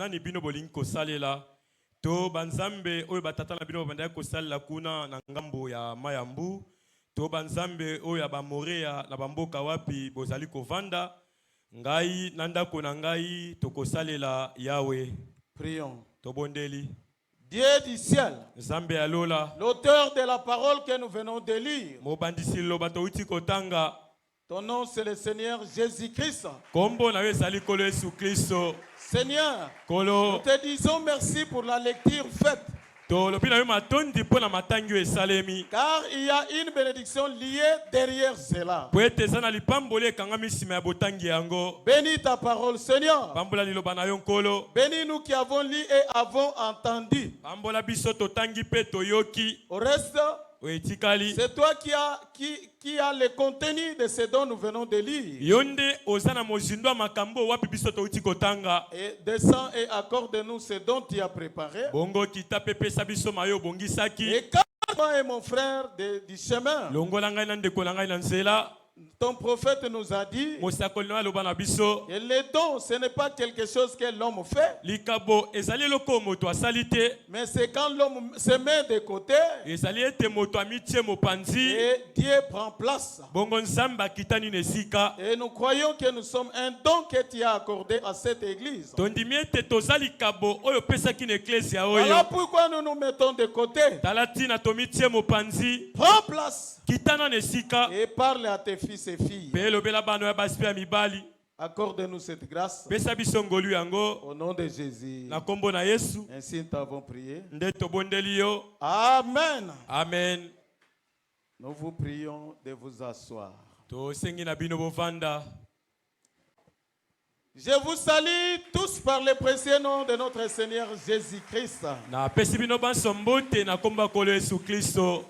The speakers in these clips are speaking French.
nani bino bolingi kosalela to banzambe oyo batata na bino bandaki kosalela kuna na ngambo ya Mayambu to banzambe oyo ya bamorea na bamboka wapi bozali kovanda ngai na ndako na ngai tokosalela Yawe. Prions. Tobondeli. Dieu du ciel, Nzambe ya lola, l'auteur de la parole que nous venons de lire, mobandisi loba touti kotanga, ton nom c'est le Seigneur Jésus-Christ. kombo na yo ezali kolo Yesu Kristo. Seigneur, Kolo nous te disons merci pour la lecture faite. to lobi na yo matondi pona matangi esalemi. Car il y a une bénédiction liée derrière cela. Po ete zana lipambole kangami sima ya botangi yango. Bénis ta parole, Seigneur. Pambola liloba na yo nkolo. Bénis nous qui avons lu et avons entendu. Pambola biso totangi pe toyoki. Au reste, Oetikali. c'est toi qui a le contenu de ce dont nous venons de lire. Yonde ozana mozindo makambo wapi biso touti kotanga. Et descends et accorde-nous ce dont tu as préparé. Bongo kita pepe sabiso mayo bongisaki. Et quand moi et mon frère du chemin, Longola ngai na ndeko na ngai na nzela. ton prophète nous a dit Mosakoli na loba na biso. que les dons, ce n'est pas quelque chose que l'homme fait, Likabo ezali loko moto asalite. mais c'est quand l'homme se met de côté Ezali ete moto amitie mopanzi. et Dieu prend place. Bongo nzamba kitani nesika. Et nous croyons que nous sommes un don que tu as accordé à cette église. Tondimi ete tozali kabo oyo pesaki na eklezia Voilà oyo. pourquoi nous nous mettons de côté. Talatina tomitie mopanzi. Prends place Kitana nesika. et parle à tes fils et filles. Pelo bela bano ya basi ya mibali. Accorde-nous cette grâce Pesa biso ngolu yango. au nom de Jésus. Na kombo na Yesu. Ainsi nous t'avons prié. Nde tobondeli yo. Amen. Amen. Nous vous prions de vous asseoir. Tosengi na bino bovanda. Je vous salue tous par le précieux nom de notre Seigneur Jésus-Christ. Na pesi bino bansombote na komba kolo Yesu Kristo.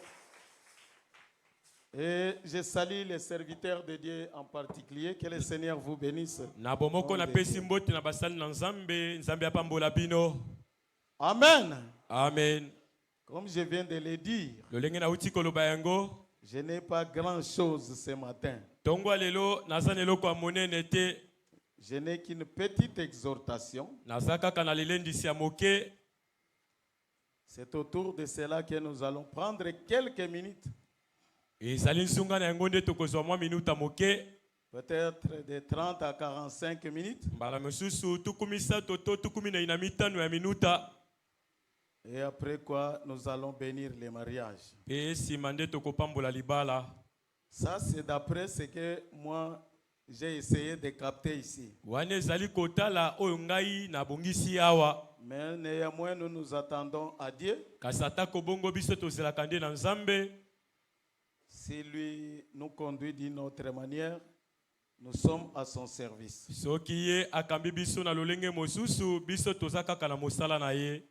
Et je salue les serviteurs de Dieu en particulier. Que le Seigneur vous bénisse. Na bomoko na pesi mbote na basali na Nzambe. Nzambe apambola bino. Amen. Amen. Comme je viens de le dire, Lolenge na uti koloba yango. je n'ai pas grand-chose ce matin. Tongo alelo nazanelo kwa monene te. Je n'ai qu'une petite exhortation. Nazaka kana lelendisi ya moke. C'est autour de cela que nous allons prendre quelques minutes. Ezali nsunga na yango nde tokozwa mwa minuta moke. Peut-être de 30 à 45 minutes. Mbala mosusu tukumisa toto tukumi na ina mitano ya minuta. Et après quoi, nous allons bénir les mariages. Pe sima nde tokopambola libala. Ça, c'est d'après ce que moi, j'ai essayé de capter ici. Wane ezali kotala oyo ngai na bongisi awa. Mais néanmoins, nous nous attendons à Dieu. Kasata kobongo biso tozelaka nde na Nzambe. Si lui nous conduit d'une autre manière, nous sommes à son service. Soki ye akambi biso na lolenge mosusu biso tozaka kana mosala na ye.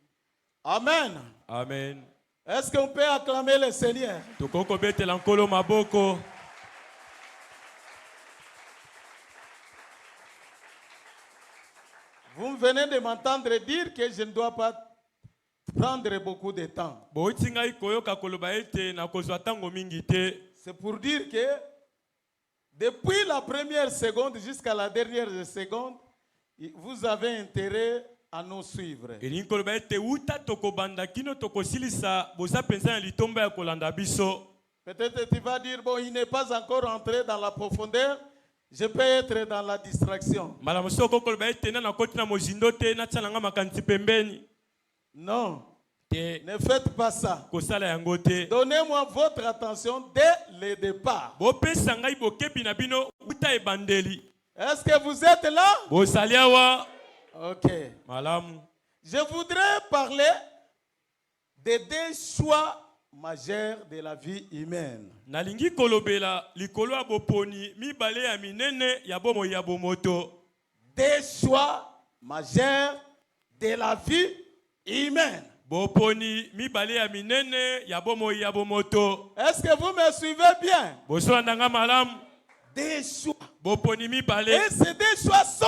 Amen. Amen. Est-ce qu'on peut acclamer le Seigneur? Tokoko betela nkolo maboko. Vous venez de m'entendre dire que je ne dois pas prendre beaucoup de temps. Boiti ngai koyoka koloba ete na kozwa tango mingi te. C'est pour dire que depuis la première seconde jusqu'à la dernière seconde, vous avez intérêt à nous suivre. Elingi koloba ete uta tokobanda kino tokosilisa boza penza ya litomba ya kolanda biso. Peut-être tu vas dire, bon, il n'est pas encore entré dans la profondeur, je peux être dans la distraction. Mala mosoko koloba ete na nakoti na mozindo te na tsananga makanti pembeni. Non, Te ne faites pas ça. kosala yango te. Donnez-moi votre attention dès le départ. Bopesa ngai bokebi na bino uta ebandeli. Est-ce que vous êtes là? Bosali awa. Ok. Malamu. Je voudrais parler des deux choix majeurs de la vie humaine. Nalingi kolobela likolo ya boponi mibale ya minene ya bomo ya bomoto. Des choix majeurs de la vie humaine. Boponi mibale ya minene ya bomo ya bomoto. Est-ce que vous me suivez bien? Boso ndanga malamu. Des choix. Boponi mibale. Et ces deux choix sont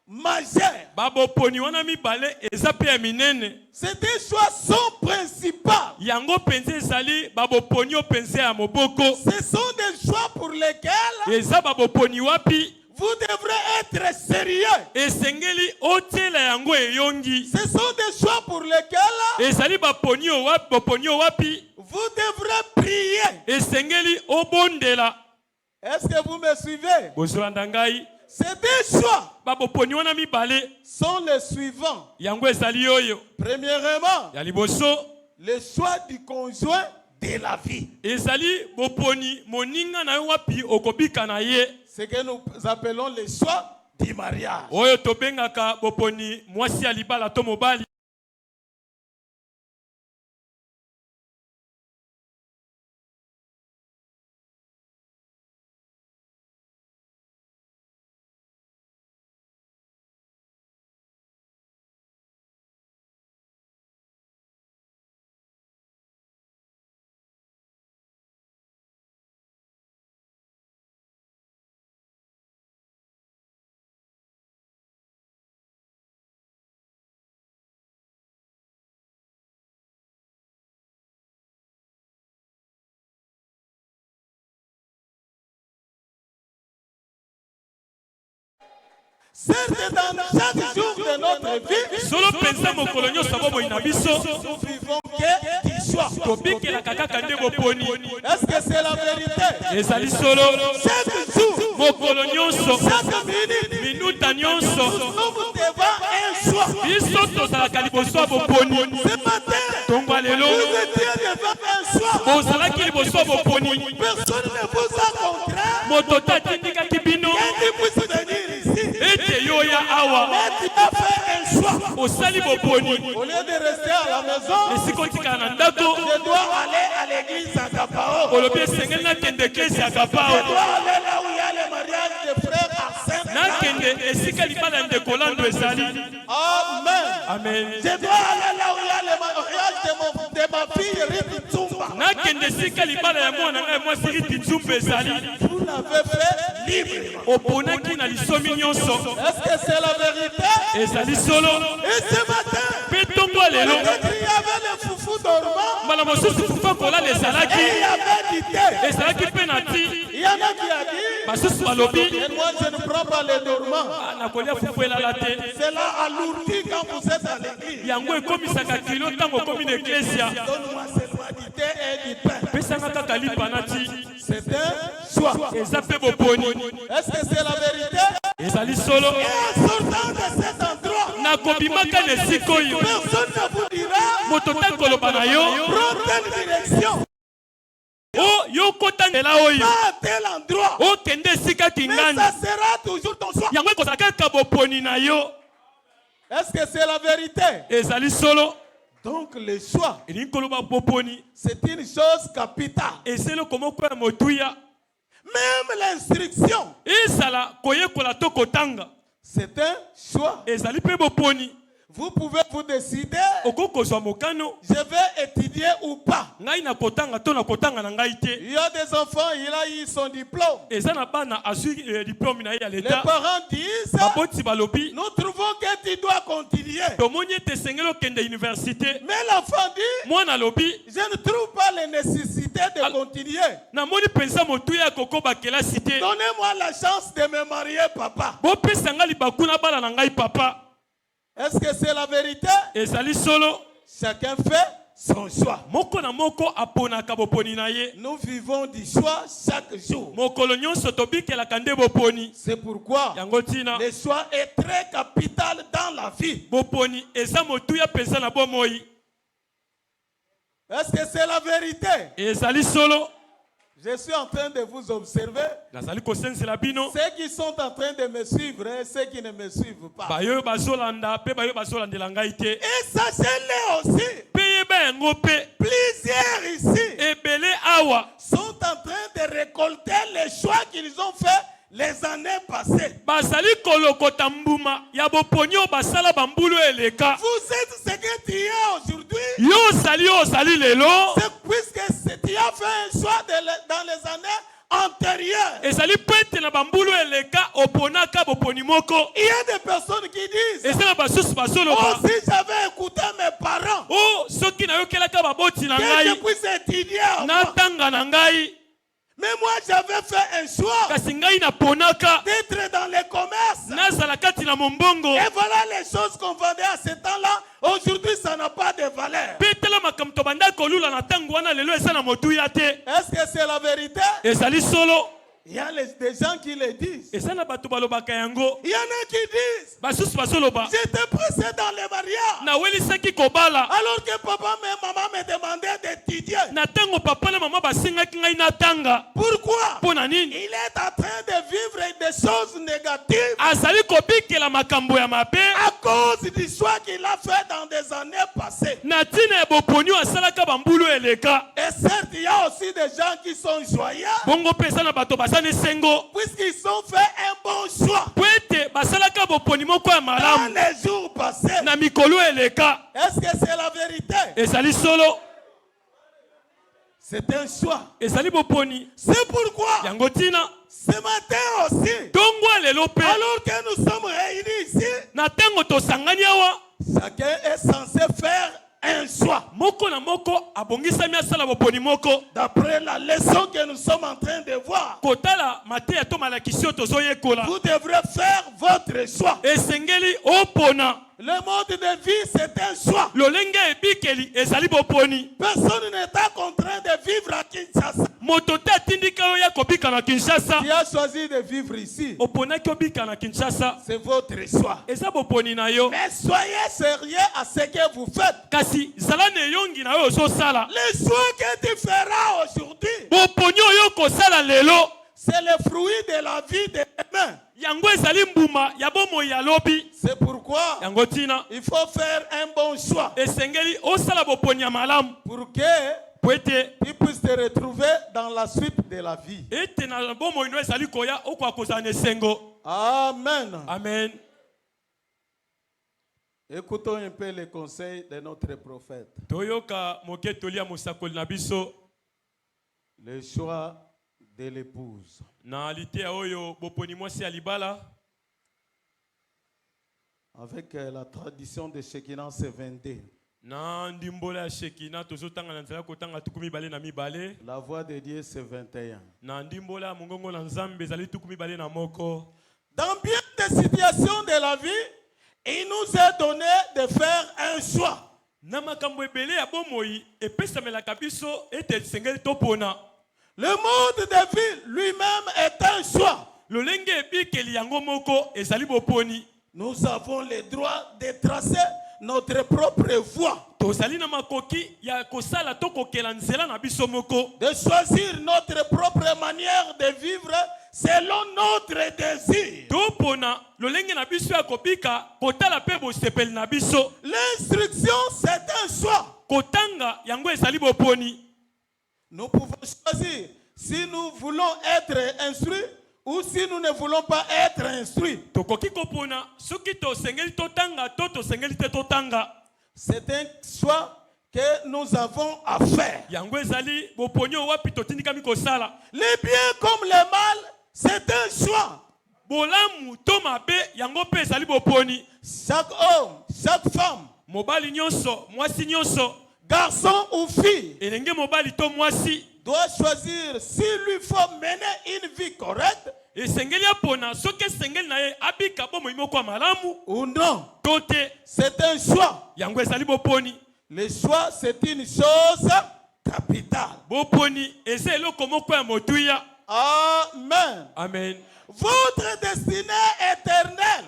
majeurs. Baboponi wana mibale eza pe ya minene. Ces deux choix sont principaux. Yango penze ezali baboponi o penze ya moboko. Ce sont des choix pour lesquels Eza baboponi wapi Vous devrez être sérieux. Esengeli otela yango eyongi. Ce sont des choix pour lesquels Ezali baponi wapi. vous devrez prier. Esengeli obondela. Est-ce que vous me suivez? Bozolanda ngai. Ces deux choix Baboponi wana mibale. sont les suivants. Yango ezali oyo. Premièrement, Ya liboso. le choix du conjoint de la vie. Ezali boponi moninga na yo wapi okobika na ye. Ce que nous appelons le choix du mariage. Oyo tobengaka boponi mwasi ya libala to mobali. Certes, dans chaque jour de notre vie, Solo pensa mokolo nyonso bobo inabiso. nous vivons que du choix. Tobikela kaka kande boponi. Est-ce que c'est la vérité? Ezali solo. Chaque jour, Mokolo nyonso. chaque minute, Minuta nyonso. nous devons un choix. Biso tozalaka liboso ya boponi. Ce matin, Tongwa lelo. vous étiez devant un choix. Bozalaki liboso ya boponi. Personne ne vous a contraint. Moto tatindikaki bino. Qui puisse venir ici. Ete yo ya awa. Mais tu as fait un choix. Osali boponi. Au lieu de rester à la maison, Esiko tika na ndako. je dois aller à l'église à Kapao. Olobi esengeli nakende eklesi ya Je kapao. dois aller là où il y a le mariage des frères à Nakende esika libala ya ndeko lando ezali. Amen. Amen. Je dois aller là où il y a le mariage de ma fille Riti Tsumba. Nakende esika libala ya mwana ngai mwasi Riti Tsumba ezali. Vous l'avez fait libre. Oponaki na lisomi nyonso. Est-ce que c'est la vérité? Ezali solo. Et ce matin, Mpe tongwa lelo. peut-être il y avait le foufou dormant Mbala mosusu fufa kolala ezalaki. et il y avait du thé. Ezalaki mpe na ti. Il y en a qui a dit, Basusu balobi. et moi je ne prends pas les dormants. Nakolia fufu elala te. Cela alourdit quand vous êtes à l'église. Yango ekomisaka kilo ntango okomi na eklesia. Donne-moi seulement du thé et du pain. Pesanga kaka lipa na ti. C'est un choix. Eza mpe boponi. Est-ce que c'est la vérité? Ezali solo. Et en sortant de cet endroit, Nakobimaka na esika oyo. personne ne vous dira, Moto ta koloba na yo. prends telle direction, O yo kota nzela oyo. pas à tel endroit. Okende esika Mais kingani. ça sera toujours ton choix. Yango ekozala kaka boponi na yo. Est-ce que c'est la vérité? Ezali solo. Donc le choix, Elingi koloba boponi. c'est une chose capitale. Eselo komoko ya motuya. Même l'instruction, Ezala koyekola to kotanga. c'est un choix. Ezali mpe boponi. Vous pouvez vous décider, Oko kozwa mokano. je vais étudier ou pas. Ngai na kotanga to na kotanga na ngai te. Il y a des enfants, il a eu son diplôme. Eza na bana azwi diplôme na ye ya Les leta. parents disent, Baboti balobi. nous trouvons que tu dois continuer. Tomoni ete esengeli okende université. Mais l'enfant dit, Mwana lobi. je ne trouve pas la nécessité de continuer. Namoni pensa motuya ya kokoba kelasi te. Donnez-moi la chance de me marier, papa. Bopesanga libaku na bana na ngai papa. Est-ce que c'est la vérité? Ezali solo. Chacun fait son choix. Moko na moko aponaka boponi na ye. Nous vivons du choix chaque jour. Mokolo nyonso tobikelaka nde boponi. C'est pourquoi Yango tina. le choix est très capital dans la vie. Boponi eza motuya pensa na bomoi. Est-ce que c'est la vérité? Ezali solo. Je suis en train de vous observer. Nazali kosensela bino. Ceux qui sont en train de me suivre et ceux qui ne me suivent pas. Bayo bazolanda pe bayo bazolandela ngai te. Et sachez-le aussi, Pe ba yango pe. plusieurs ici Ebele awa. sont en train de récolter les choix qu'ils ont fait les années passées. Bazali kolokota mbuma ya boponi o basala bambulu eleka. Vous êtes ce que tu es aujourd'hui. Yo sali lelo. C'est puisque tu as fait un choix dans les années antérieures. Ezali pete na bambulu eleka oponaka boponi moko. Il y a des personnes qui disent, Ezala basusu bazoloba. oh, si j'avais écouté mes parents, Oh soki na yokelaka baboti na que je ngai. puisse étudier. Na tanga na ngai. Mais moi, j'avais fait un choix kasi ngai naponaka d'être dans les commerces. nazala kati na mombongo Et voilà les choses qu'on vendait à ce temps-là. Aujourd'hui, ça n'a pas de valeur. mpe tala makambo tobanda kolula na ntango wana lelo eza na motuya te Est-ce que c'est la vérité? ezali solo Il y a des gens qui le disent. eza na bato balobaka yango Il y en a qui disent, basusu bazoloba j'étais pressé dans les mariages. nawelisaki kobala Alors que papa et maman me demandaient d'étudier. na ntango papa na mama basengaki ngai natanga Pourquoi? mpo na nini Il est en train de vivre des choses négatives azali kobikela makambo ya mabe à cause du choix qu'il a fait dans des années passées. na ntina ya boponi oyo asalaka bambulu eleka Et certes, il y a aussi des gens qui sont joyeux bongo mpe eza na bato baza na esengo puisqu'ils ont fait un bon choix po ete basalaka boponi moko ya dans malamu les jours passés. na mikolo eleka Est-ce que c'est la vérité? ezali solo C'est un choix. ezali boponi C'est pourquoi yango ntina ce matin aussi, ntongo ya lelo mpe alors que nous sommes réunis ici, na ntango tosangani awa chacun est censé faire un choix. moko na moko abongisami asala boponi moko D'après la leçon que nous sommes en train de voir, kotala mateya to malakisi oyo tozoyekola vous devrez faire votre choix. esengeli opona Le mode de vie, c'est un choix. lolenge ya ebikeli ezali boponi Personne n'est contraint de vivre à Kinshasa. moto te atindika yo ya kobika na kinshasa Qui a choisi de vivre ici, oponaki obika na kinshasa c'est votre choix. eza boponi na yo Mais soyez sérieux à ce que vous faites. kasi zala na eyongi na yo ozosala Le choix que tu feras aujourd'hui, boponi oyo okosala lelo c'est le fruit de la vie de demain. yango ezali mbuma ya bomoi ya lobi C'est pourquoi yango ntina il faut faire un bon choix esengeli osala boponi ya malamu pour que po ete tu puisses te retrouver dans la suite de la vie. ete na bomoi no ezali koya okoka kozala na esengo Amen. amen Écoutons un peu les conseils de notre prophète. toyoka moke tolia mosakoli na biso Le choix de l'épouse. na litea oyo boponi mwasi ya libala Avec la tradition de Shekinah, c'est 22. na ndimbola ya shekina tozotanga na nzela kotanga tuku mibale na mibale La voix de Dieu, c'est 21. na ndimbola ya mongongo na nzambe ezali tuku mibale na moko Dans bien des situations de la vie, il nous est donné de faire un choix. na makambo ebele ya bomoi epesamelaka biso ete esengeli topona Le mode de vie lui-même est un choix. lolenge ebikeli yango moko ezali boponi Nous avons le droit de tracer notre propre voie, tozali na makoki ya kosala to kokela nzela na biso moko de choisir notre propre manière de vivre selon notre désir. topona lolenge na biso ya kobika kotala mpe bosepeli na biso L'instruction, c'est un choix. kotanga yango ezali boponi Nous pouvons choisir si nous voulons être instruits ou si nous ne voulons pas être instruits. tokoki kopona soki tosengeli totanga to tosengeli te totanga C'est un choix que nous avons à faire. yango ezali boponi oyo wapi totindikami kosala Le bien comme le mal, c'est un choix. bolamu to mabe yango mpe ezali boponi Chaque homme, chaque femme, mobali nyonso mwasi nyonso garçon ou fille, elenge mobali to mwasi doit choisir s'il lui faut mener une vie correcte esengeli apona soki esengeli na ye abika bomoi moko ya malamu ou non. to te C'est un choix. yango ezali boponi Le choix, c'est une chose capitale. boponi eza eloko moko ya motuya Amen. amen Votre destinée éternelle,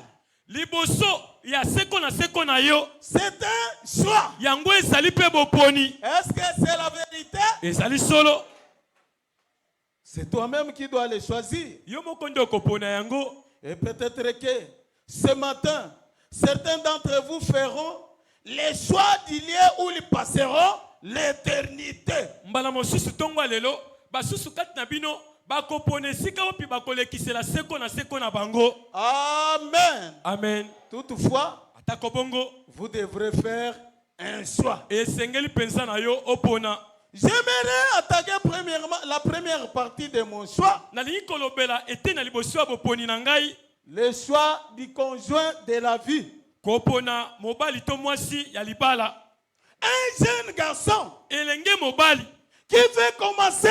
liboso ya seko na seko na yo c'est un choix. yango ezali mpe boponi Est-ce que c'est la vérité? ezali solo C'est toi-même qui dois le choisir. yo moko nde okopona yango Et peut-être que ce matin, certains d'entre vous feront les choix du lieu où ils passeront l'éternité. mbala mosusu ntongo ya lelo basusu kati na bino bakopona esika opi bakolekisela seko na bango Amen. amen Toutefois, atako bongo vous devrez faire un choix. esengeli mpenza na yo opona J'aimerais attaquer premièrement la première partie de mon choix, nalingi kolobela ete na liboso ya boponi na ngai le choix du conjoint de la vie. kopona mobali to mwasi ya libala Un jeune garçon elenge mobali qui veut commencer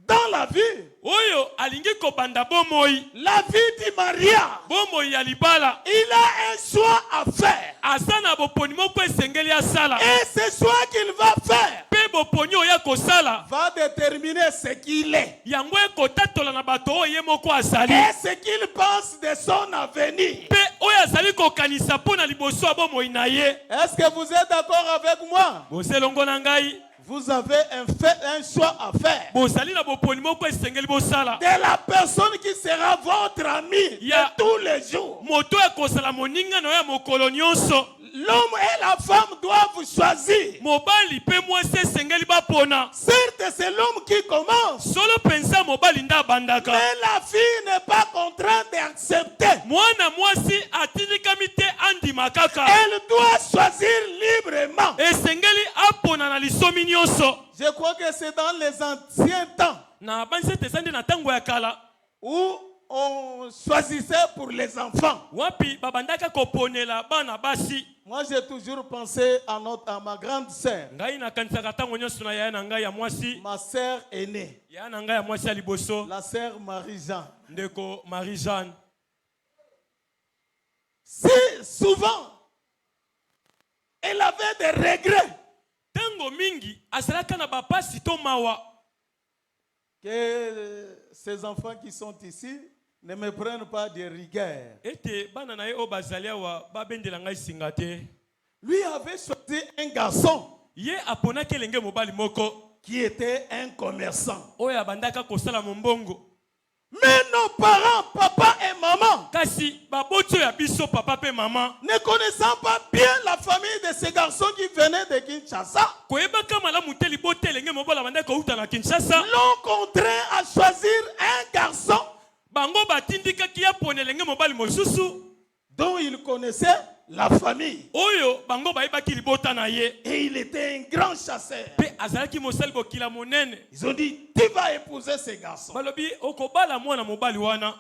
dans la vie. Oyo alingi kobanda bomoi. La vie du mariage. Bomoi ya libala. Il a un choix à faire. Asana boponi moko esengeli asala. Et ce choix qu'il va faire Pe boponi oya kosala. va déterminer ce qu'il est. Yango ekotatola na bato oyo moko asali. Et ce qu'il pense de son avenir. Pe oyo asali kokanisa pona liboso ya bomoi na ye. Est-ce que vous êtes d'accord avec moi? Boselongo na ngai. Vous avez un choix à faire. Bosali na boponi moko esengeli bosala. De la personne qui sera votre ami de tous les jours. Moto ekosala moninga na ya mokolo nyonso. L'homme et la femme doivent choisir. Mobali pe mwasi esengeli bapona. Certes, c'est l'homme qui commence. Solo pensa mobali nda bandaka. Mais la fille n'est pas contrainte d'accepter. Mwana mwasi atindikami te andima kaka. Elle doit choisir librement. Esengeli apona na lisomi nyonso. Je crois que c'est dans les anciens temps Na banse tesandi na tango ya kala. où on choisissait pour les enfants. Wapi babandaka koponela bana basi. Moi, j'ai toujours pensé à ma grande sœur, Ngai na kanisaka tango nyonso na ya na ngai ya mwasi. ma sœur aînée, Ya na ngai ya mwasi ya liboso. la sœur Marie-Jean. Ndeko Marie-Jeanne. Si souvent, elle avait des regrets Tango mingi asalaka na bapasi to mawa. que ces enfants qui sont ici ne me prennent pas de rigueur. Ete bana na ye o bazali awa babendela ngai singa te. Lui avait choisi un garçon Ye aponaki elenge mobali moko. qui était un commerçant. Oyo abandaka kosala mombongo. Mais nos parents, papa et maman, Kasi baboti ya biso papa pe mama. ne connaissant pas bien la famille de ce garçon qui venait de Kinshasa, Koyebaka malamu te libote elenge mobali abandaka kouta na Kinshasa. l'ont contraint à choisir un garçon Bango batindikaki ya pona elenge mobali mosusu. dont il connaissait la famille. Oyo bango bayebaki libota na ye. Et il était un grand chasseur. Pe azalaki mosali bokila monene. Ils ont dit, tu vas épouser ce garçon. Balobi okobala mwana mobali wana.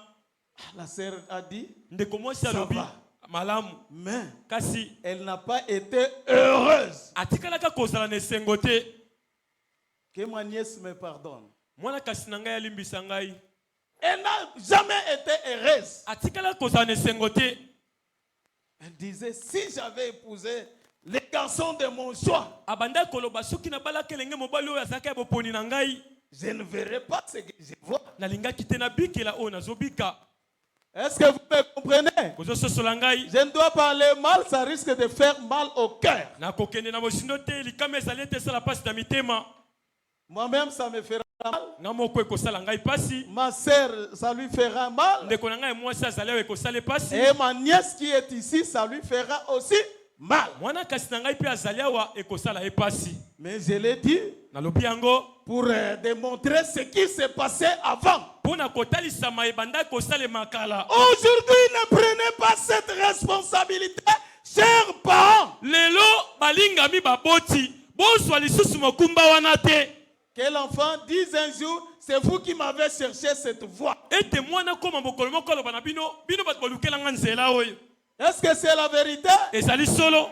La sœur a dit, Ndeko mwasi Ça alobi va. malamu. mais Kasi elle n'a pas été heureuse. atikalaka kozala na esengo te. Que ma nièce me pardonne. Mwana kasi na ngai alimbisa ngai. Elle n'a jamais été heureuse. Atikala kozala na esengo te. Elle disait, si j'avais épousé les garçons de mon choix, Abanda koloba soki na balaka elenge mobali oyo azalaka ya boponi na ngai. je ne verrais pas ce que je vois. Nalingaki te na bikela oyo nazobika. Est-ce que vous me comprenez? Kozososola ngai. Je ne dois parler mal, ça risque de faire mal au cœur. Nakokende na mosindo te likama ezali ete esala pasi na mitema. Moi-même, ça me fera mal. Nga moko ekosala ngai pasi. Ma sœur, ça lui fera mal. Ndeko na ngai mwasi azali ayo ekosala pasi. Et ma nièce qui est ici, ça lui fera aussi mal. Mwana kasi na ngai pe azali awa ekosala ye pasi. Mais je l'ai dit Nalobi yango pour démontrer ce qui s'est passé avant. pona kotalisama ebanda kosala makala. Aujourd'hui, ne prenez pas cette responsabilité, chers parents. Lelo balingami baboti. Bozwa lisusu mokumba wana te. Que l'enfant dise un jour, c'est vous qui m'avez cherché cette voie. Ete mwana koma mokolo moko aloba na bino bino bato balukela nga nzela oyo. Est-ce que c'est la vérité? Ezali solo.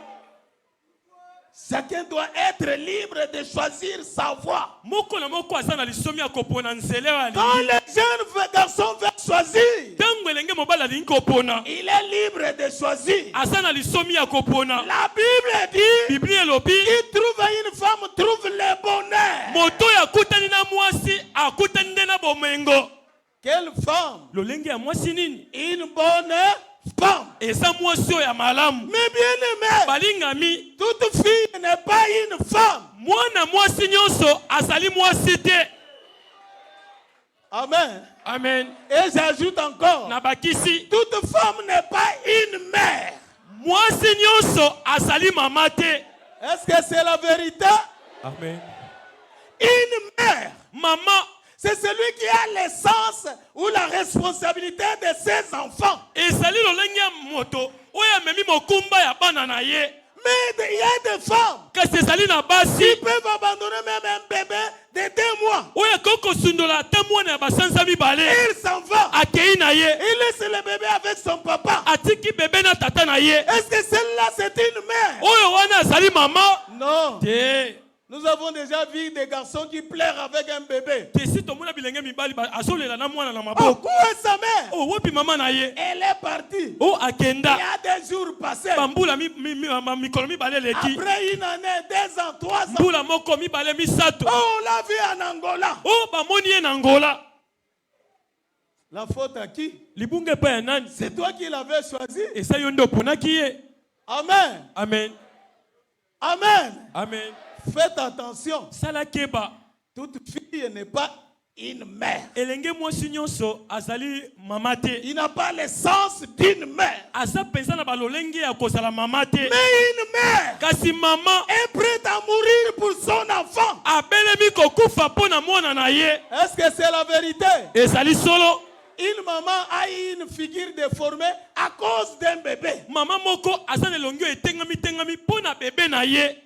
Chacun doit être libre de choisir sa voie. Moko na moko aza na lisomi ya kopona nzela ya Quand lingi. le jeune garçon veut choisir, Tango elenge mobali alingi kopona. il est libre de choisir. Aza na lisomi ya kopona. La Bible dit, Bibli elobi qui trouve une femme trouve le bonheur. moto ya kutani na mwasi akutani nde na bomengo. Quelle femme? Lolenge ya mwasi nini? Une bonne femme. Eza mwasi oyo ya malamu. Mais bien aimé, Balingami toute fille n'est pas une femme. mwana mwasi nyonso azali mwasi te. Amen. Amen. Et j'ajoute encore, Na bakisi toute femme n'est pas une mère. mwasi nyonso azali mama te. Est-ce que c'est la vérité? Amen. Une mère, Mama c'est celui qui a l'essence ou la responsabilité de ses enfants. ezali lolenge ya moto oyo amemi mokumba ya bana na ye. Mais il y a des femmes Kasi ezali na basi qui peuvent abandonner même un bébé de 2 mois. oyo akoki kosundola ata mwana ya basanza mibale. Il s'en va. Akei na ye. Il laisse le bébé avec son papa. Atiki bebe na tata na ye. Est-ce que celle-là, c'est une mère? Oyo wana azali mama Non. te. Nous avons déjà vu des garçons qui pleurent avec un bébé. te si tomona bilenge mibali azolela na mwana na Oh, maboko où est sa mère? oh wopi mama na ye Elle est partie. oh Il akenda y a des jours passés. bambula mikolo mibale eleki Après une année, 2 ans, 3 ans. mbula moko mibale misato Oh, on l'a vu en Angola. oh bamoni ye na Angola. La faute à qui? Libunge epai ya nani? C'est toi qui l'avais choisi. Esa yo nde oponaki ye. Amen. Amen. Amen. Amen. Faites attention. Sala keba. Toute fille n'est pas une mère. Elenge mwasi nyonso azali mama te. Il n'a pas le sens d'une mère. Aza penza na balolenge ya kozala mama te. Mais une mère Kasi mama est prête à mourir pour son enfant. abelemi kokufa mpo na mwana na ye. Est-ce que c'est la vérité? Ezali solo. Une maman a une figure déformée à cause d'un bébé. Mama moko aza na elongi etengami mpo na bebe na ye.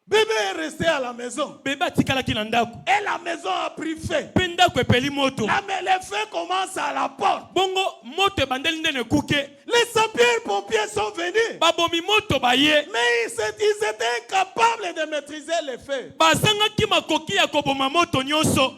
Bébé est resté à la maison. Bebe atikalaki na ndako. Et la maison a pris feu. Mpe ndako epeli moto. Là, mais le feu commence à la porte. Bongo moto ebandeli ndene ekuke. Les sapeurs-pompiers sont venus. Babomi moto baye. Mais ils étaient incapables de maîtriser le feu. Bazangaki makoki ya koboma moto nyonso.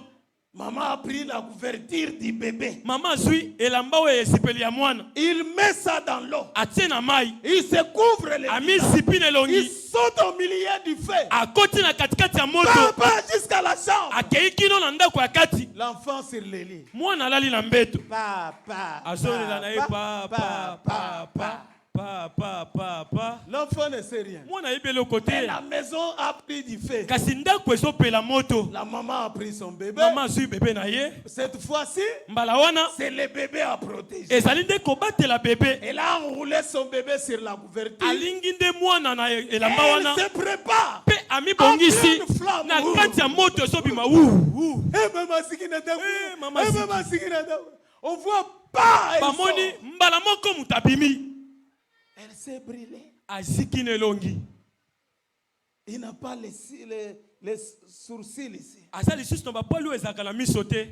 Maman a pris la couverture du bébé. Mama zui elamba oyo esipeli ya mwana. Il met ça dans l'eau. Atie na mai. Il se couvre les Ami visage. zipi na Il elongi. saute au milieu du feu. Akoti na katikati ya moto. Papa jusqu'à la chambre. Akei kino na ndako ya kati. L'enfant sur le lit. Mwana alali na mbeto. Papa. Azolela na ye pa. L'enfant ne sait rien. Mwana ayebeli Et kote. la maison a pris du feu. Kasi ndako ezopela moto. La maman a pris son bébé. Mama azwi bebe na ye. Cette fois-ci, Mbala wana c'est le bébé à protéger. ezali nde kobatela bebe. Elle a enroulé son bébé sur la couverture. Alingi nde mwana na elamba Elle wana. se prépare. Pe amibongisi En pleine flamme. na kati ya moto ezobima wu. Eh, maman, c'est qui n'a pas- Eh, maman, Eh, c'est maman, c'est qui n'a pas- On voit pas. Elle Bamoni sort. mbala moko mutabimi. Elle s'est brûlée. Aziki na elongi. Il n'a pas les sourcils ici. Aza lisusu na bapoli oyo ezalaka na miso te.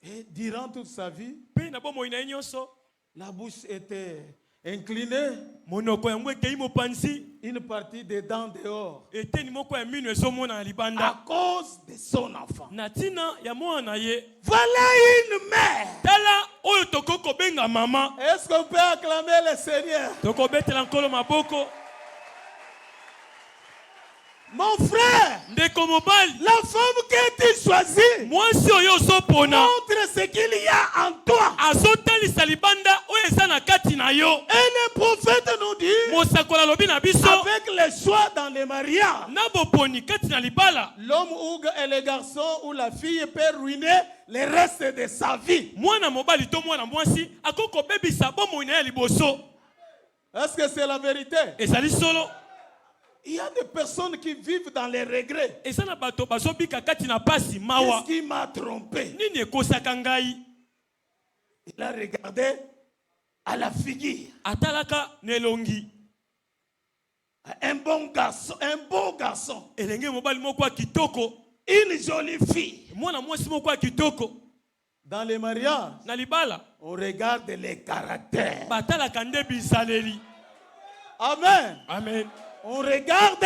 Et durant toute sa vie, Pe na bomoi na ye nyonso. la bouche était inclinée. Monoko yango ekei mopanzi. Une partie des dents dehors. Eteni moko ya mino ezomona na libanda. À cause de son enfant. Na ntina ya mwana na ye. Voilà une mère. Tala oyo tokoki kobenga mama. Est-ce qu'on peut acclamer le Seigneur? Tokobetela nkolo maboko. Mon frère, Ndeko mobali. la femme que tu choisis Mwasi oyo ozopona. montre ce qu'il y a en toi. Azotalisa libanda oyo eza na kati na yo. Et le prophète nous dit, Mosakola lobi na biso. avec le choix dans les mariages, Na boponi kati na libala. l'homme et le garçon ou la fille peut ruiner le reste de sa vie. Mwana mobali to mwana mwasi akoko kobebisa bomoi na ye liboso. Est-ce que c'est la vérité? Ezali solo. Il y a des personnes qui vivent dans les regrets. Eza na bato bazobika kati na pasi mawa. Qu'est-ce qui m'a trompé? Nini ekosaka ngai? Il a regardé à la figure. Atalaka na elongi. Un bon garçon, un beau garçon. Elenge mobali moko ya kitoko. Une jolie fille. Mwana mwasi moko ya kitoko. Dans les mariages, Na libala. on regarde les caractères. Batalaka nde bizaleli. Amen. Amen. On regarde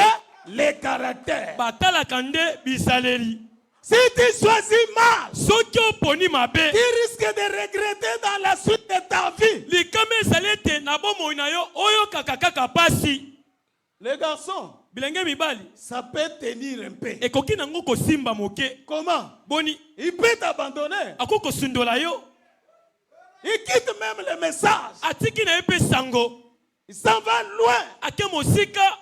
les caractères. Batalaka nde bizaleli. Si tu choisis mal, Soki oponi mabe. tu risques de regretter dans la suite de ta vie. Likame ezali ete na bomoi na yo oyo kaka pasi. Les garçons, Bilenge mibali. ça peut tenir un peu. Ekoki nango kosimba moke. Comment? Boni. Il peut t'abandonner. Ako kosundola yo. Il quitte même le message. Atiki na ye pe sango. Il s'en va loin. Ake mosika.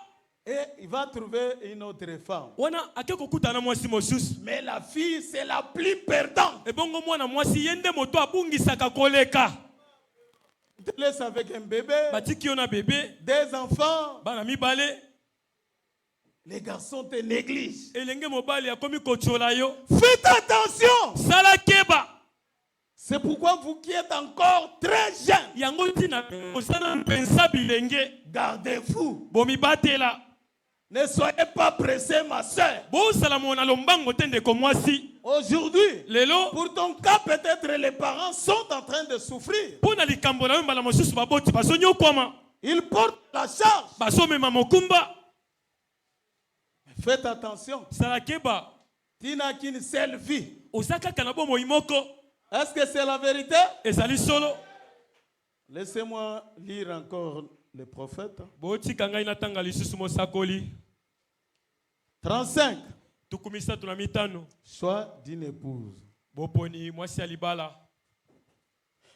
Et il va trouver une autre femme. Wana ake kokutana mwasi mosusu. Mais la fille, c'est la plus perdante. Ebongo mwana mwasi yende moto abungisaka koleka. Tu te laisses avec un bébé, Batiki yo na bebe. des enfants. Bana mibale. Les garçons te négligent. Elenge mobali akomi kochola yo. Faites attention. Sala keba. C'est pourquoi vous qui êtes encore très jeunes, Yango tina osana pensa bilenge. gardez-vous. Bomi batela. Ne soyez pas pressés, ma soeur. Bo salamo na lombango tende ko mwasi. Aujourd'hui, Lelo. pour ton cas, peut-être les parents sont en train de souffrir. Pona likambo na yo mbala mosusu baboti basonyo kwama. Ils portent la charge. Basomema mokumba. Faites attention. Salakeba. Tu n'as qu'une seule vie. Osaka kanabo moimoko. Est-ce que c'est la vérité? Ezali solo. Laissez-moi lire encore le prophète. Boti kangai natanga lisusu mosakoli. 35. Tukumisa tunamitano. Choix d'une épouse. Boponi mwasi alibala.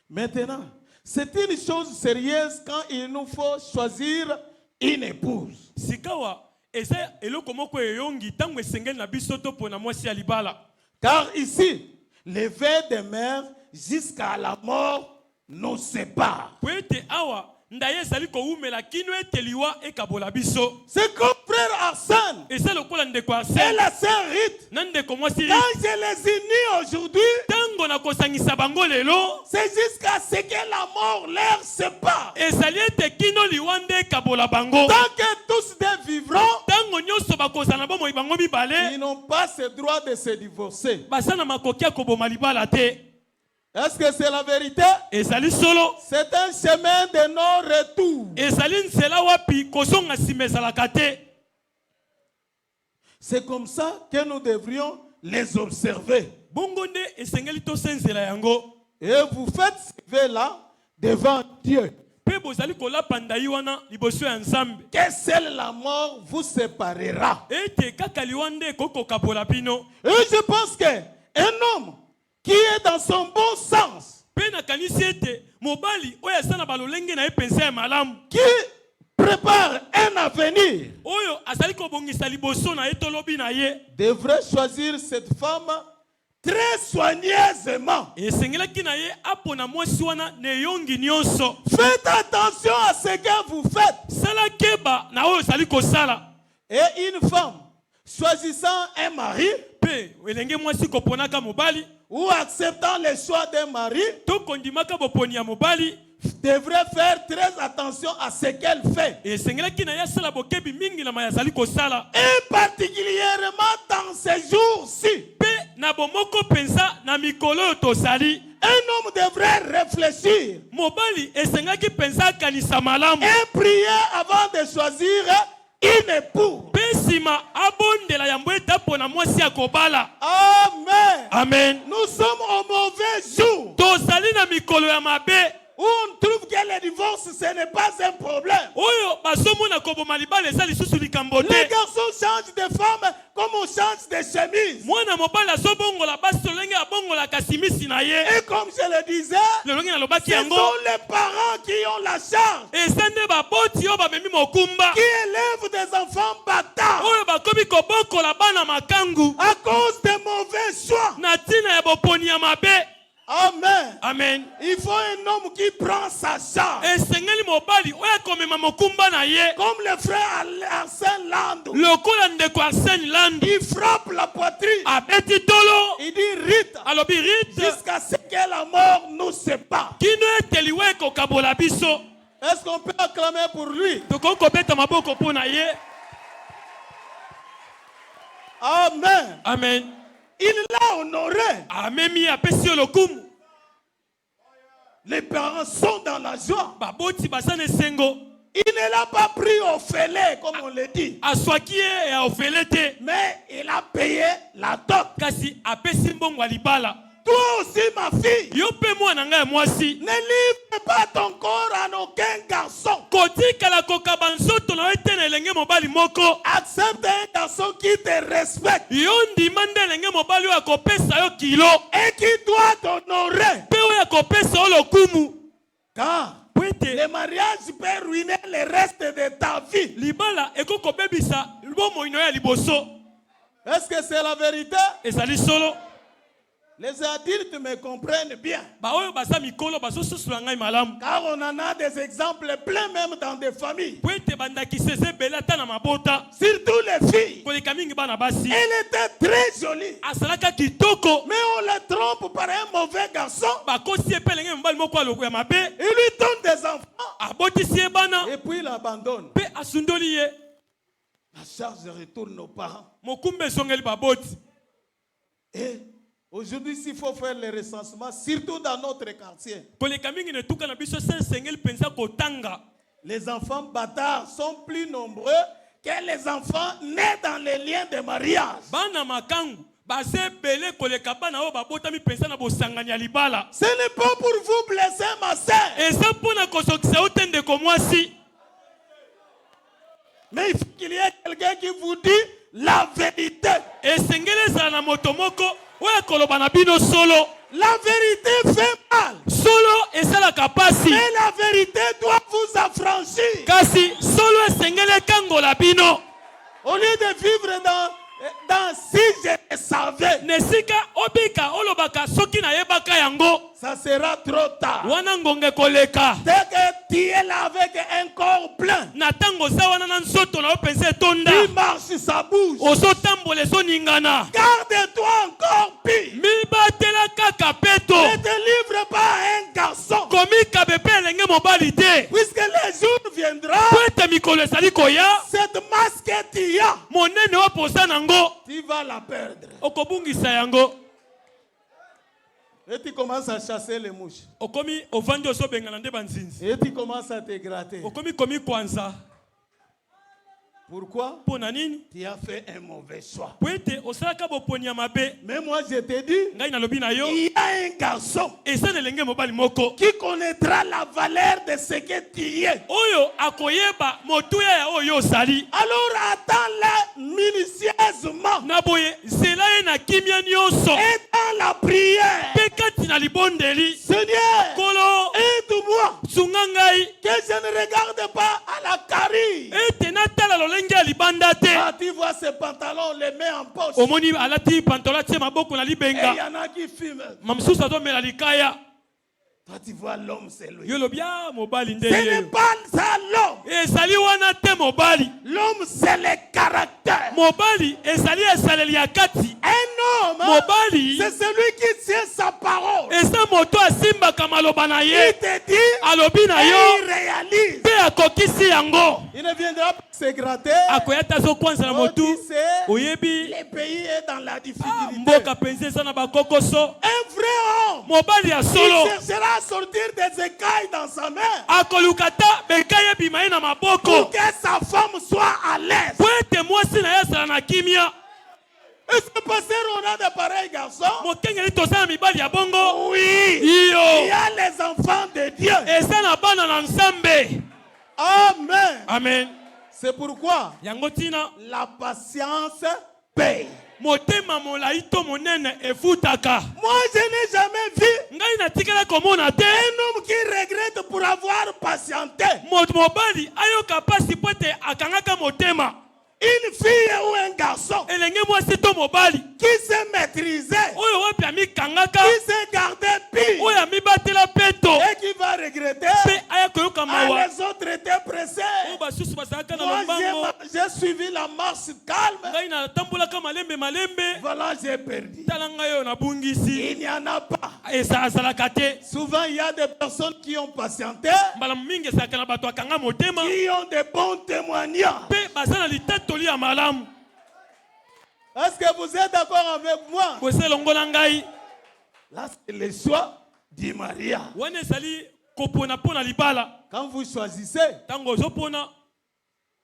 Maintenant, c'est une chose sérieuse quand il nous faut choisir une épouse. Sikawa eza eloko moko eyongi tango esengeli na biso to pona mwasi alibala. Car ici, les vœux de mère jusqu'à la mort nous séparent. Poete awa ndaye ezali koumela kino eteliwa ekabola biso. C'est comme frère Arsène Eza lokola ndeko et Arsène. la sœur Rite. Nandeko mwasi Rite. Quand je les unis aujourd'hui, Tango na kosangisa bango lelo. c'est jusqu'à ce que la mort leur sépare. Ezali ete kino liwande ekabola bango. Tant que tous deux vivront, Tango nyonso bakozala na bomoi bango mibale. ils n'ont pas ce droit de se divorcer. Basana makoki ya koboma libala te. Est-ce que c'est la vérité? Ezali solo. C'est un chemin de non-retour. Ezali nzela wapi kozonga nsima ezalaka te. C'est comme ça que nous devrions les observer. Bongo nde esengeli tosenzela yango. Et vous faites ce vœu-là devant Dieu. Pe bozali kolapa ndai wana liboso ya Nzambe. Que seule la mort vous séparera. Ete kaka liwande kokokabola bino. Et je pense qu'un homme qui est dans son bon sens, Pe nakanisi ete mobali oyo aza na balolenge na ye penza ya malamu. qui prépare un avenir, Oyo azali kobongisa liboso na ye tolobi na ye. devrait choisir cette femme très soigneusement. Esengelaki na ye apona mwasi wana na eyongi nyonso. Faites attention à ce que vous faites. Sala keba na oyo ozali kosala. Et une femme choisissant un mari Pe elenge mwasi koponaka mobali. ou acceptant le choix d'un mari To kondimaka boponi ya mobali. devrait faire très attention à ce qu'elle fait. Esengelaki na ye asala bokebi mingi na maya azali kosala. Et particulièrement dans ces jours-ci, Pe na bomoko penza na mikolo oyo tozali. un homme devrait réfléchir Mobali esengaki penza akanisa malamu. et prier avant de choisir une épouse. Pe nsima abondela yambo ete apona mwasi ya kobala. Amen. Amen. Nous sommes au mauvais jour Tozali na mikolo ya mabe. où on trouve que le divorce, ce n'est pas un problème. Oyo bazomona koboma libala eza lisusu likambo Les te. garçons changent de femme comme on change de chemise. Mwana mobali azobongola basi lolenge abongolaka simisi na ye. Et comme je le disais, Lolenge nalobaki ce yango. sont les parents qui ont la charge, Eza nde baboti oyo bamemi mokumba. qui élèvent des enfants bâtards Oyo bakomi kobokola bana makangu. à cause des mauvais choix. Na ntina ya boponi ya mabe. Amen. Amen. Il faut un homme qui prend sa charge. Esengeli mobali oyo akomema mokumba na ye. Comme le frère Arsène Landou. Lokola ndeko Arsène Landu. Il frappe la poitrine. Abeti tolo. Il dit Rite. Alobi Rite. Jusqu'à ce que la mort nous sépare. Kino eteliwe kokabola biso. Est-ce qu'on peut acclamer pour lui? Tokoki kobeta maboko mpo na ye. Amen. Amen. Il l'a honoré. Amemi apesi yo lokumu. Les parents sont dans la joie. Baboti basana esengo. Il ne l'a pas pris au fêlé, comme on le dit. Aswaki ye ya ofele te. Mais il a payé la dot. Kasi apesi mbongo ya libala. Toi aussi, ma fille, Yo mpe mwana ngai ya mwasi. ne livre pas ton corps à aucun garçon. Kotikala kokaba nzoto na yo te na elenge mobali moko. Accepte un garçon qui te respecte Yo ndima nde elenge mobali oyo akopesa yo kilo. et qui doit t'honorer. Mpe oyo akopesa yo lokumu. Car Po ete le mariage peut ruiner le reste de ta vie. libala ekoki kobebisa bomoi na yo ya liboso. Est-ce que c'est la vérité? Ezali solo. Les adultes me comprennent bien. Ba oyo baza mikolo bazosusula ngai malamu. Car on en a des exemples pleins même dans des familles. Po ete bandakisa eza ebele ata na mabota. Surtout les filles. Koleka mingi bana basi. Elle était très jolie. Asalaka kitoko. Mais on la trompe par un mauvais garçon. Bakosi epe elenge mobali moko aloko ya mabe. Il lui donne des enfants. Abotisi ye bana. Et puis il l'abandonne. Mpe asundoli ye. La charge retourne aux parents. Mokumba esongeli baboti. Et aujourd'hui, s'il faut faire le recensement, surtout dans notre quartier, Koleka mingi ne tuka na biso sen sengeli penza kotanga. les enfants bâtards sont plus nombreux que les enfants nés dans les liens de mariage. Bana makangu baze bele koleka bana o babota mi pensa na bosangani ya libala. Ce n'est pas pour vous blesser, ma sœur. Et ça pour na kosokisa utende ko mwasi. Mais il faut qu'il y ait quelqu'un qui vous dit la vérité. Et sengele za na motomoko oya koloba na bino solo. La vérité fait mal. Solo esala kapasi. Mais la vérité doit vous affranchir. Kasi solo esengele kango la bino. Au lieu de vivre dans si je le savais, Nesika obika olobaka soki na yebaka yango. ça sera trop tard. Wana ngonge koleka. Dès que tu es là avec un corps plein, Na tango za wana na nsoto na opense tonda. il marche, ça bouge. Oso tambole so ningana. Garde-toi encore pire. Mi batela kaka peto. Ne te livre pas à un garçon. Komi kabepe elenge mobali te. Puisque les jours viendront, Po ete mikolo esali koya. cette masse que tu as, Monene oposa nango. tu vas la perdre. Okobungisa yango. Et tu commences à chasser les mouches. Okomi ovandi oso bengana nde banzinzi. Et tu commences à te gratter. Okomi komi kwanza. Pourquoi? Pona nini? Tu as fait un mauvais choix. Po ete osalaka boponi ya mabe. Mais moi je te dis, Ngai nalobi na yo. il y a un garçon Esa nelenge mobali moko. qui connaîtra la valeur de ce que tu es. Oyo akoyeba motuya ya oyo osali. Alors attends-le minutieusement. Na boye zela ye na kimia nyonso. Et dans la prière, Pe kati na libondeli. Seigneur, Kolo aide-moi sunga ngai. que je ne regarde pas à la carie. Ete natala lolenge ya libanda te. Quand tu vois ce pantalon, les mains en poche. Omoni alati pantola tie maboko na Et il y libenga. en a qui fument. Mamsusu azomela likaya. Toi, tu vois l'homme, c'est lui. Yo lobia mobali nde Ce n'est ye. pas ça l'homme. Ezali wana te mobali. L'homme, c'est le caractère. Mobali ezali esaleli ya kati. Un homme, Mobali c'est celui qui tient sa parole. esa moto asimbaka maloba na Il ye. te dit, Alobi na et yo il réalise. pe akokisi yango. Il ne viendra pas se gratter. Akoya ta zo kwanza na Oh, motu. tu sais, Oyebi le pays est dans la difficulté. mboka penze eza na bakokoso. Un vrai homme, Mobali ya il solo cherchera à sortir des écailles dans sa main akoluka ta bekai ebima ye na pour maboko. que sa femme soit à l'aise. Po ete mwasi na ye asala na kimia. Est-ce que pasteur, on a de pareils garçons? Mokengeli toza na mibali ya bongo. Oui. Il y Iyo a les enfants de Dieu. eza na bana na nzambe. Amen. Amen. C'est pourquoi Yango tina la patience paye. motema molai to monene efutaka. Moi, je n'ai jamais vu Ngai natikala komona te. un homme qui regrette pour avoir patienté. Mobali ayoka pasi po ete akangaka motema. Une fille ou un garçon Elenge mwasi to mobali qui sait maîtriser, oyo wapi amikangaka qui sait garder pire oyo amibatela peto et qui va regretter. pe aya koyoka mawa. Ah, les autres étaient pressés. Oyo basusu bazalaka na Moi, lombango. j'ai suivi la marche calme. Ngai natambolaka malembe. Voilà, j'ai perdu. Tala ngai oyo nabungisi. Il n'y en a pas. Ezalaka te. Souvent, il y a des personnes qui ont patienté, Mbala mingi ezalaka na bato akanga motema. qui ont de bons témoignages. Pe baza na litatoli ya malamu. Est-ce que vous êtes d'accord avec moi? Bose longola ngai. Là, c'est le choix du mariage. Wana ezali kopona pona libala. Quand vous choisissez, Tango ozopona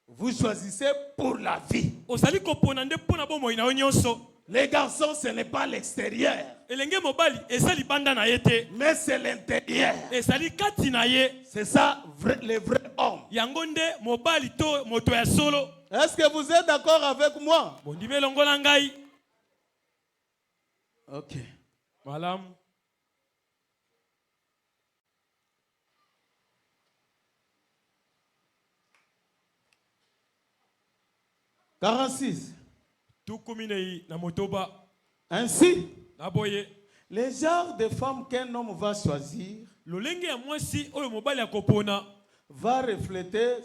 vous choisissez pour la vie. ozali kopona nde pona bomoi na yo nyonso. Les garçons, ce n'est pas l'extérieur, Elenge mobali ezali banda na ye te. mais c'est l'intérieur. Ezali kati na ye. C'est ça, le vrai homme. Yango nde mobali to moto ya solo. Est-ce que vous êtes d'accord avec moi? Bondime longola ngai. Ok. Malamu. « 46. Tukuminei na motoba. Ainsi, Na boye. les genres de femmes qu'un homme va choisir Lolenge ya mwasi oyo mobali akopona. va refléter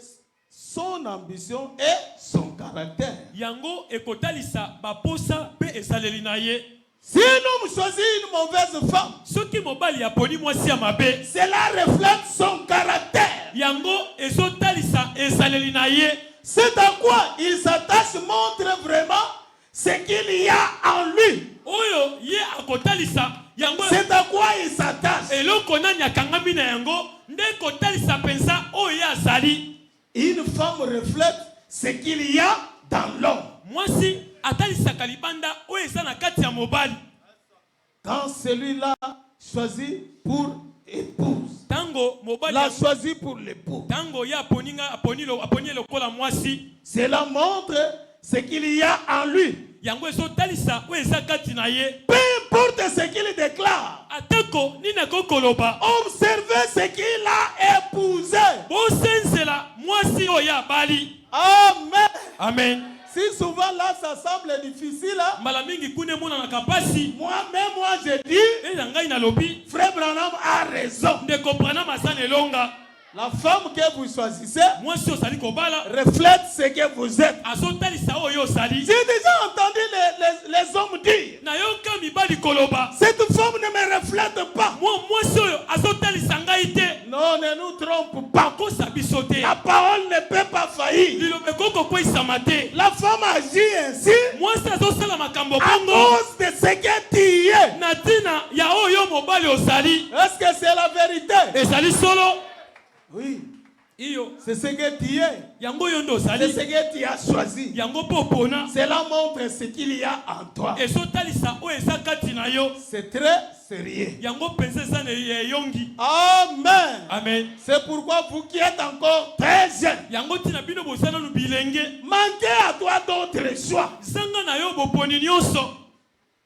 son ambition et son caractère. Yango ekotalisa baposa pe esaleli na ye. Si un homme choisit une mauvaise femme, Soki mobali aponi mwasi ya mabe. cela reflète son caractère. Yango ezotalisa esaleli na ye. C'est à quoi il s'attache montre vraiment ce qu'il y a en lui. Oyo ye akotalisa yango. C'est à quoi il s'attache. Eloko nani akangami na yango nde kotalisa pensa oyo ye azali. Une femme reflète ce qu'il y a dans l'homme. Mwasi atalisaka libanda oyo eza na kati ya mobali. Quand celui-là choisit pour épouse, Tango mobali l'a choisi pour l'époux. Tango ya aponi lokola mwasi. Cela montre ce qu'il y a en lui. Yango ezo talisa oyo eza kati na ye. Peu importe ce qu'il déclare, Atako nina kokoloba. observez ce qu'il a épousé. Bosenzela mwasi oyo abali. Amen. Amen. Si souvent là ça semble difficile, Mbala mingi kune mona na kapasi. moi-même moi je dis, Eza ngai na lobi. Frère Branham a raison. De comprendre masane longa. La femme que vous choisissez Mwasi osali kobala. reflète ce que vous êtes. Azo talisa oyo osali. J'ai déjà entendu les hommes dire, Na yoka mibali koloba. cette femme ne me reflète pas. Mwasi oyo azo talisa ngai te. Non, ne nous trompe pas. Kosa biso te. La parole ne peut pas faillir. Lilobe koko koisama te. La femme agit ainsi Mwasi azosala makambo à bongo. cause de ce que tu es. Na tina ya oyo mobali osali. Est-ce que c'est la vérité? Ezali solo. Oui. Iyo. C'est ce que tu es. Yango yondo C'est osali. ce que tu as choisi. Yango popona. Cela montre ce qu'il y a en toi. Ezo talisa oyo eza kati na yo. C'est très sérieux. Yango penza eza na yongi. Amen. Amen. C'est pourquoi vous qui êtes encore très jeunes, Yango tina bino bosana no bilenge. manquez à toi d'autres choix. Zanga na yo boponi nyonso.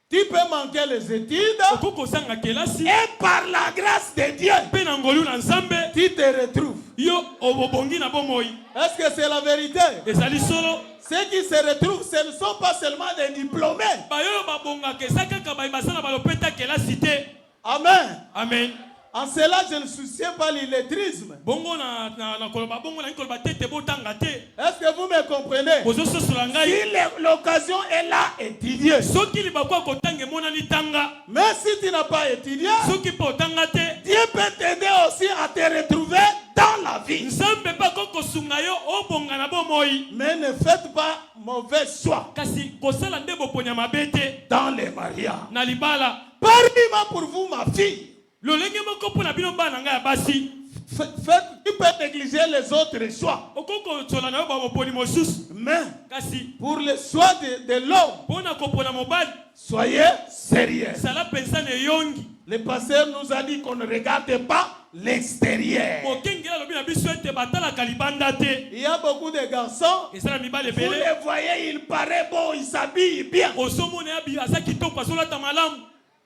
Tu peux manquer les études Okoko sanga kelasi. et par la grâce de Dieu, Pe na ngolu na nzambe. tu te retrouves. Yo obobongi na bomoi. Est-ce que c'est la vérité? Ezali solo. Ceux qui se retrouvent, ce ne sont pas seulement des diplômés. Bayo babonga kesa kaka bayibasana balopeta kelasi te. Amen. Amen. En cela, je ne soucie pas l'illettrisme. Bongo na koloba bongo na koloba tete botanga te. Est-ce que vous me comprenez? Bozo sosola ngai. Si l'occasion est là, étudier. Soki libakwa kotange monani tanga. Mais si tu n'as pas étudié, Soki po tanga te. Dieu peut t'aider aussi à te retrouver dans la vie. Nzambe pa koko sunga yo obonga na bomoi. Mais ne faites pas mauvais choix Kasi kosala nde boponya mabete dans les mariages. na libala. Pardonnez-moi pour vous, ma fille. Lolenge moko pona bino bana ngai ya basi. Tu peux négliger les autres choix. Okoko tsola na yo ba boponi mosusu. Mais Kasi pour le choix de l'homme, pona kopona mobali. soyez sérieux. Sala pensa ne yongi. Le pasteur nous a dit qu'on ne regarde pas l'extérieur. Mokengela lobi na biso ete batala kalibanda te. Il y a beaucoup de garçons, Esala mibale vous bele. les voyez, il paraît bon, il s'habille bien. Osomone abi aza kitoko asolata malamu.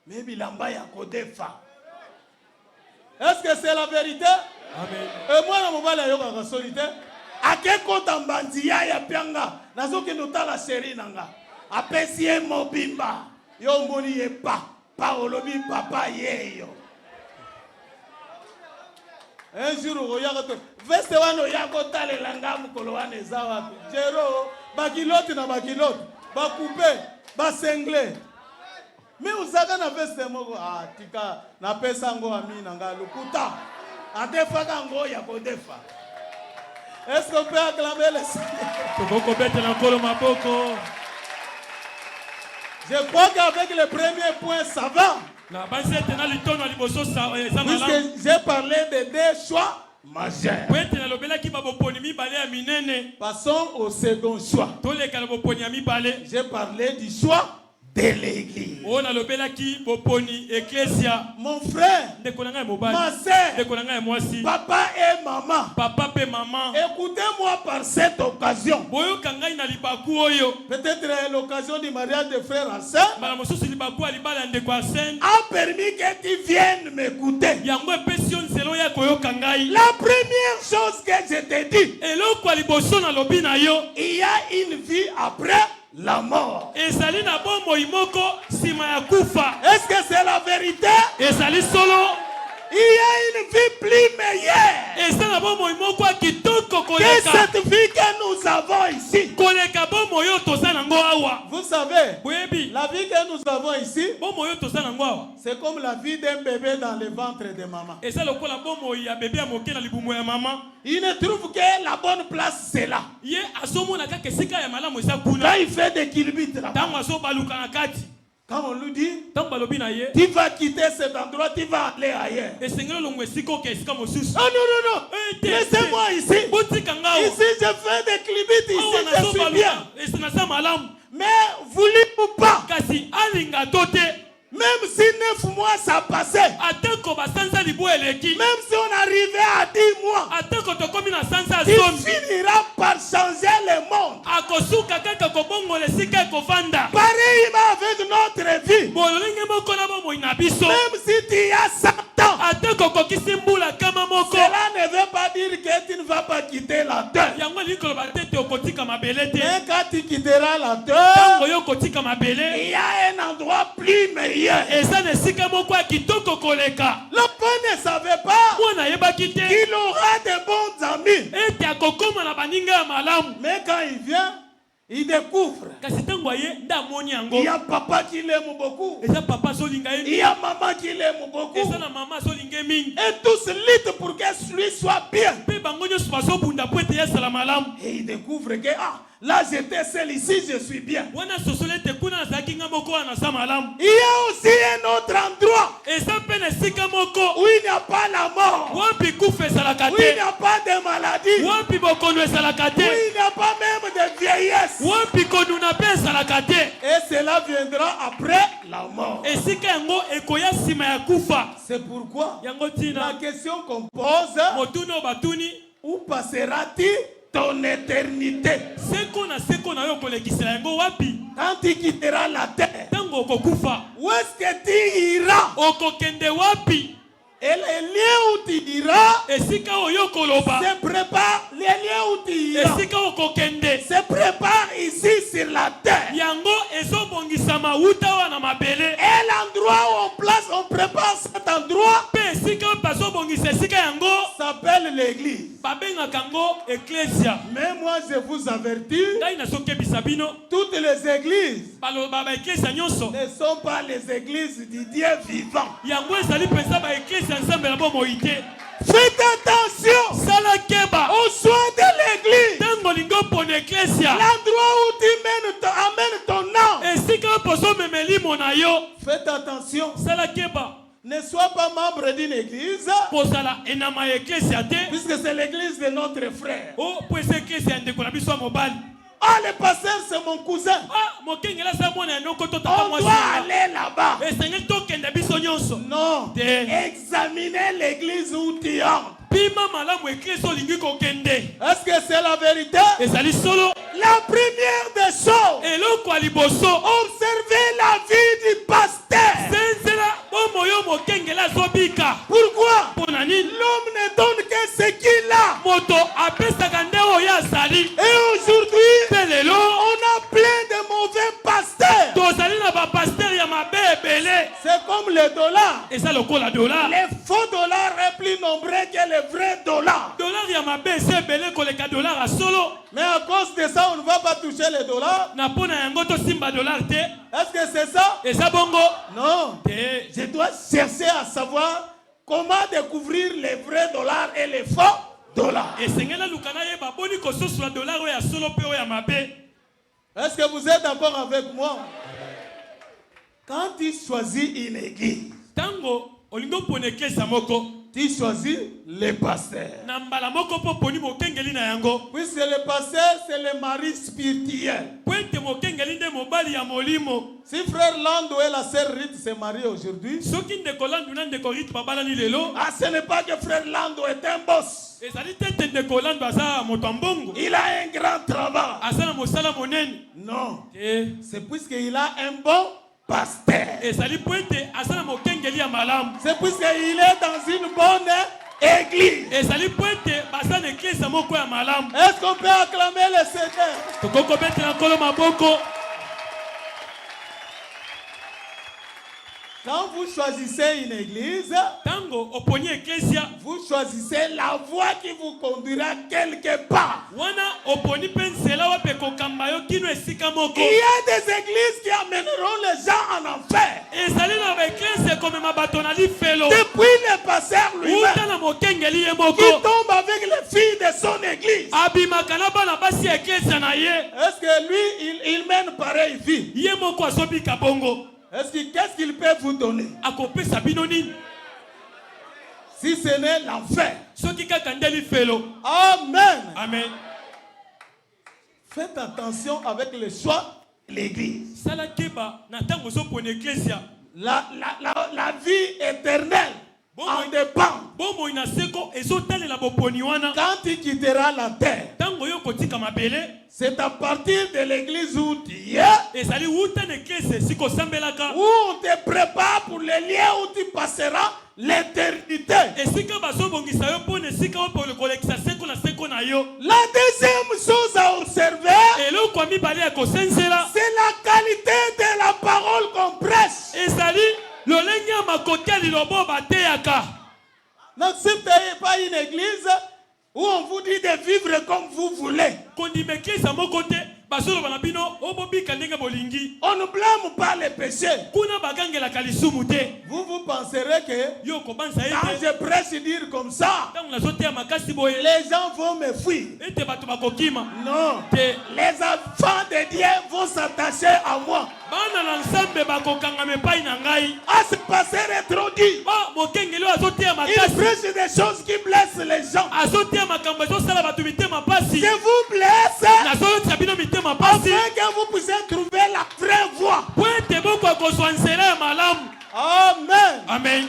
Mais bilamba ya kodefa. Est-ce que c'est la vérité? Amen. Et moi, je ne sais pas si solité. A quel compte en bandia ya pianga? Nazoki nota la série nanga. Apesie mobimba. Yo mboni ye pa. Pa olobi papa ye yo. Un jour, on regarde tout. Veste wano yako tale langa mukolo wane zawa. Jero, bakilote na bakilote. Ba coupe, ba sengle. Mais vous avez na veste moko ah tika na pesa ngo ami nanga lukuta. Adefa ngo ya kodefa. Est-ce qu'on peut acclamer le Seigneur? Tokoko bete na kolo maboko. Je crois qu'avec le premier point ça va. Na basete na litono liboso sa eza malamu. Puisque j'ai parlé de deux choix majeurs. Bete na lobela ki ba boponi mibale ya minene. Passons au second choix. Toleka na boponi ya mibale. J'ai parlé du choix de l'église. O na lobela ki boponi ecclesia. Mon frère, Ndeko na ngai mobali. ma sœur, Ndeko na ngai mwasi. papa et maman, Papa pe maman. écoutez-moi par cette occasion. Boyoka ngai na libaku oyo. Peut-être l'occasion du mariage de frères et sœurs Bala mosusu libaku ya libala ndeko ya sen. a permis que tu viennes m'écouter. Yango epesi yo nzela oyo ya koyoka ngai. La première chose que je te dis, Eloko ya liboso na lobi na yo. il y a une vie après la mort. Ezali na bomoi moko nsima ya kufa. Est-ce que c'est la vérité? Ezali solo. Il y a une vie plus meilleure Ezali na bomoi moko ya kitoko que koleka. cette vie que nous avons ici. Koleka bomoi oyo toza nango awa. Vous savez, Boyebi. la vie que nous avons ici, Bomoi oyo toza nango awa. c'est comme la vie d'un bébé dans le ventre de maman. Eza lokola bomoi ya bebe ya moke na libumu ya mama. Il ne trouve que la bonne place, c'est là. Ye azomona kaka esika ya malamu eza Quand kuna. il fait des kilomètres là, Ntango azobaluka na kati. Quand on lui dit, Tant balobi na ye. tu vas quitter cet endroit, tu vas aller ailleurs. Et sengelo longo esiko ke esika mosusu. Oh non, non, non. Laissez-moi ici. Botika ngao. Ici, je fais des clibites. Ici, je suis bien. Et c'est na malam. Mais voulez ou pas, Kasi alinga tote. même si 9 mois ça passait, Ateko ba sansa libo eleki. même si on arrivait à 10 mois, Ateko to komi na sansa il sombi. finira par changer le monde. Akosuka kaka kobongo lesika kovanda. Pareillement avec notre vie. Bolonge moko na bo moina biso. Même si tu as 100 ans, Ateko kokisi mbula kama moko. cela ne veut pas dire que tu ne vas pas quitter la terre. Yango likolo ba tete okotika mabele te. Mais quand tu quitteras la terre, Tango yo kotika mabele. il y a un endroit plus meilleur. Eza na esika moko ya kitoko koleka. L'enfant ne savait pas Mwana yebaki te. qu'il aura de bons amis. Ete akokoma na baninga ya malamu. Mais quand il vient, il découvre. Kasi tango ye nda moni yango. Il y a papa qui l'aime beaucoup. Eza papa zolinga Il ye. y a maman qui l'aime beaucoup. Eza na mama zolinga mingi. Et tous luttent pour que lui soit bien. Pe bango nyonso bazobunda po ete yasala malamu. Et il découvre que là j'étais seul, ici je suis bien. Wana sosolo ete kuna nazalaki nga moko wana sa malamu. Il y a aussi un autre endroit Eza mpe na esika moko. où il n'y a pas la mort, Wapi kufa esalaka où il n'y te. a pas de maladie, où Wapi bokono esalaka te. il n'y a pas même de vieillesse. Wapi konuna mpe esalaka te. Et cela viendra après la mort. Esika yango ekoya nsima ya kufa. C'est pourquoi Yango la tina. question qu'on pose, Motuni o batuni. où passeras-tu ton éternité? Seko na yo kolekisela yango wapi. Quand tu quitteras la terre, Tango okokufa. où est-ce que tu iras? Okokende wapi. Et les lieux où tu iras Esika oyo koloba. se prépare. Les lieux où tu iras Esika okokende. se prépare ici sur la terre. Yango ezobongisama wuta wana mabele. Et l'endroit où on place, on prépare cet endroit Pe esika bazobongisa esika yango s'appelle l'église. babengaka yango eklesia. Mais moi je vous avertis, Ngai nazokebisa bino toutes les églises baloba baeklesia nyonso ne sont pas les églises du Dieu vivant. yango ezali mpenza baeklesia nzambe na bomoi te. Faites attention Sala keba aux soins de l'église. ntango olingi opona eklesia L'endroit où tu amènes ton âme. esika pozomemeli mo na yo. Faites attention. Sala keba Ne sois pas membre d'une église, kozala enama ya eklesia te. puisque c'est l'église de notre frère. O po eza eklesia ya ndeko na biso ya mobali. Ah, le pasteur, c'est mon cousin. Mokengela aza mwana ya ndoko to tata On mwasi doit na nga. aller là-bas. Esengeli tokende biso nyonso. Non. Te. Examinez l'église où tu entres. Pima malamu eklesia olingi kokende. Est-ce que c'est la vérité? Ezali solo. La première des choses, Eloko ya liboso. observez la vie du pasteur. Senzela bomo yo mokengela azobika. Pourquoi? Mpona nini? L'homme ne donne que ce qu'il a. Moto apesaka nde oyo azali. Et aujourd'hui, Mpe lelo on a plein de mauvais pasteurs. tozali na bapaster ya mabe ebele. C'est comme le dollar. Eza lokola dolar. Les faux dollars est plus nombreux que les vrais dollars. Dolar ya mabe eza ebele koleka dolar ya solo. Mais à cause de ça, on ne va pas toucher les dollars. Na mpona yango tosimba dolar te. Est-ce que c'est ça? Eza bongo Non. te. Je dois chercher à savoir comment découvrir les vrais dollars et les faux dollars. Esengela luka na yeba boni kososola dolar oyo ya solo mpe oyo ya mabe. Est-ce que vous êtes encore avec moi? Quand tu choisis une église, Tango olingi opona eklesa moko. tu choisis le pasteur. Na mbala moko mpo poni mokengeli na yango. Puisque le pasteur, c'est le mari spirituel. Po ete mokengeli nde mobali ya molimo. Si frère Lando et la sœur Rite se marient aujourd'hui, Soki ndeko landu na ndeko rite babalani lelo. ce n'est pas que frère Lando est un boss. Ezali te ete ndeko landu aza moto ya mbongo. Il a un grand travail. Aza na mosala monene. Non. Te. C'est puisqu'il a un bon pasteur. Ezali po ete aza na mokengeli ya malamu. C'est puisqu'il est dans une bonne église. Ezali po ete baza na eklesa moko ya malamu. Est-ce qu'on peut acclamer le Seigneur? Tokoki kobetela nkolo maboko. Quand vous choisissez une église, Tango oponi eklesia. vous choisissez la voie qui vous conduira quelque part. Wana oponi mpe nzela wapi ekokamba yo kino esika moko. Il y a des églises qui amèneront les gens en enfer. Ezali na baeklese ekomema bato na lifelo. Depuis le pasteur Uta lui-même, na mokengeli ye qui moko. tombe avec les filles de son église. Abimaka na bana basi ya eklesa na ye. Est-ce que lui, il mène pareille vie? Ye moko azobika bongo. Qu'est-ce qu'il peut vous donner? Akopesa bino nini? Si ce n'est l'enfer. Soki kaka ndeli felo. Amen. Amen. Faites attention avec le choix de l'église. Sala keba na tango zo pone ecclesia. La vie éternelle en dépend. Bomo inaseko ezotale la boponi wana. Quand tu quitteras la terre, Tango yo kotika mabele. c'est à partir de l'église où tu es, Ezali wuta na ecclesia siko sambelaka. où on te prépare pour les lieux où tu passeras l'éternité. Esika bazo bongisa yo pone sika wo pole kolekisa seko na seko na yo. La deuxième chose à observer, Elo kwa mibale ya kosenzela. c'est la qualité de la parole qu'on prêche. Ezali lolenge ya makote lilobo bateyaka. N'acceptez pas une église où on vous dit de vivre comme vous voulez. Kondimekisa mokote basolo bana bino obobika ndenge bolingi. On ne blâme pas les péchés. Kuna bagangela kalisumu te. Vous penserez que Yo kobanza quand ete. je prêche dire comme ça, Tango nazoteya makasi boye. les gens vont me fuir. Ete bato bakokima. Non. Te Les enfants de Dieu vont s'attacher à moi. bana na nsambe bakokanga mepai na ngai. Ah, ce pasteur est trop dit. Oh, mokengeli oyo azoteya Il makasi. prêche des choses qui blessent les gens. Azoteya makambo ezosala bato mitema pasi. Je vous blesse Nazoyokisa bino mitema pasi. afin que vous puissiez trouver la vraie voie. Po ete bokozwa nzela ya malamu. Amen. Amen.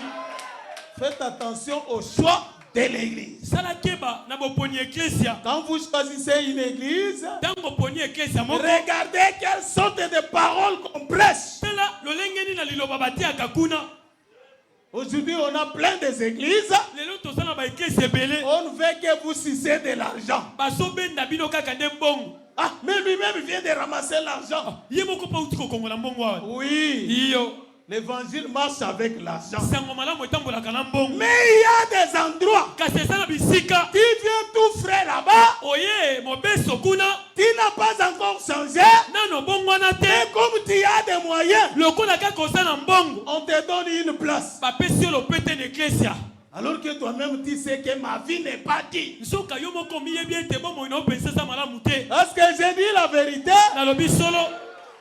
Faites attention au choix de l'église. Sala keba na boponi ecclesia. Quand vous choisissez une église, Tango poni ecclesia moko. regardez quelle sorte de paroles qu'on prêche. Tala lolenge nini na liloba bateyaka kuna. Aujourd'hui, on a plein des églises. Lelo tozala ba ecclesia ebele. On ne veut que vous sucez de l'argent. Bazobenda bino kaka nde mbongo. Ah, mais lui-même vient de ramasser l'argent. Ye moko pa uti kokongola mbongo awa. Oui, Iyo. l'évangile marche avec l'argent. Sango malamu etambolaka na mbongo. Mais il y a des endroits, Kasi eza na bisika. tu viens tout frais là-bas, Oye mobeso kuna. tu n'as pas encore changé, Nano mbongo wana mais te. comme tu as des moyens, Lokola kaka oza na mbongo. on te donne une place. Bapesi yo lopete na ecclesia. Alors que toi-même, tu sais que ma vie n'est pas digne. Nsoka yo moko miyebi ete bomoi na opensa eza malamu te. Est-ce que j'ai dit la vérité? Nalobi solo.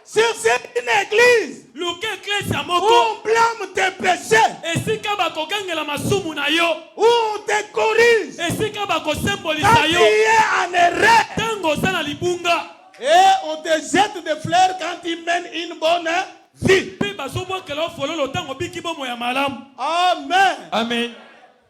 Sur cette église Luke ecclesia où moko. on blâme tes péchés, Esika bakogangela masumu na yo. où on te corrige, Esika quand bakosembolisa tu yo. es en erreur, Tango oza na libunga. et on te jette des fleurs quand tu mènes une bonne vie. Mpe bazobwakela yo fololo tango biki bomoi ya malamu. Amen. Amen.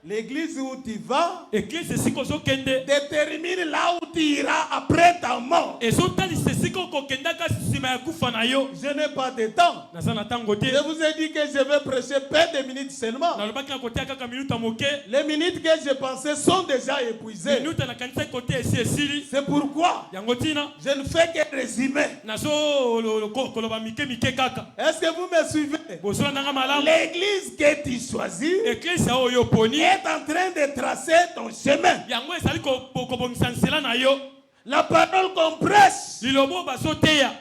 L'église où tu vas Eglise esika ozokende. détermine là où tu iras après ta mort. Ezotalisa esika okokendaka nsima ya kufa na yo. Je n'ai pas de temps. Naza na tango te. Je vous ai dit que je vais prêcher peu de minutes seulement. Nalobaki na koteya kaka minuta moke. Les minutes que je pensais sont déjà épuisées. Minuta na kanisa kote esi esili. C'est pourquoi Yango tina. je ne fais que résumer. Nazo koloba mike mike kaka. Est-ce que vous me suivez? Bozola nanga malamu. L'église que tu choisis Eglise oyo poni. est en train de tracer ton chemin. Yango ezali kobongisa nzela na yo. La parole qu'on prêche, Lilobo bazoteya.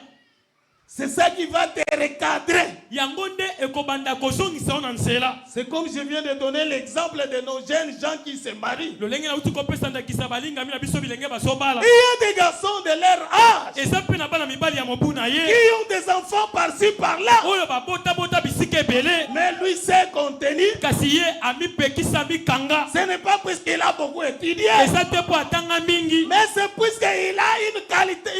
c'est ça qui va te recadrer. Yango nde ekobanda kozongisa yo na nzela. C'est comme je viens de donner l'exemple de nos jeunes gens qui se marient. Lolenge na uti kopesa ndakisa balingami na biso bilenge bazobala. Il y a des garçons de leur âge Eza mpe na bana mibali ya mobu na qui ye. ont des enfants par-ci par-là. Oyo babota bisika ebele. Mais lui sait contenir. Kasi ye amipekisa mikanga. Ce n'est pas puisqu'il a beaucoup étudié, Eza te po atanga mingi. mais c'est puisqu'il a une qualité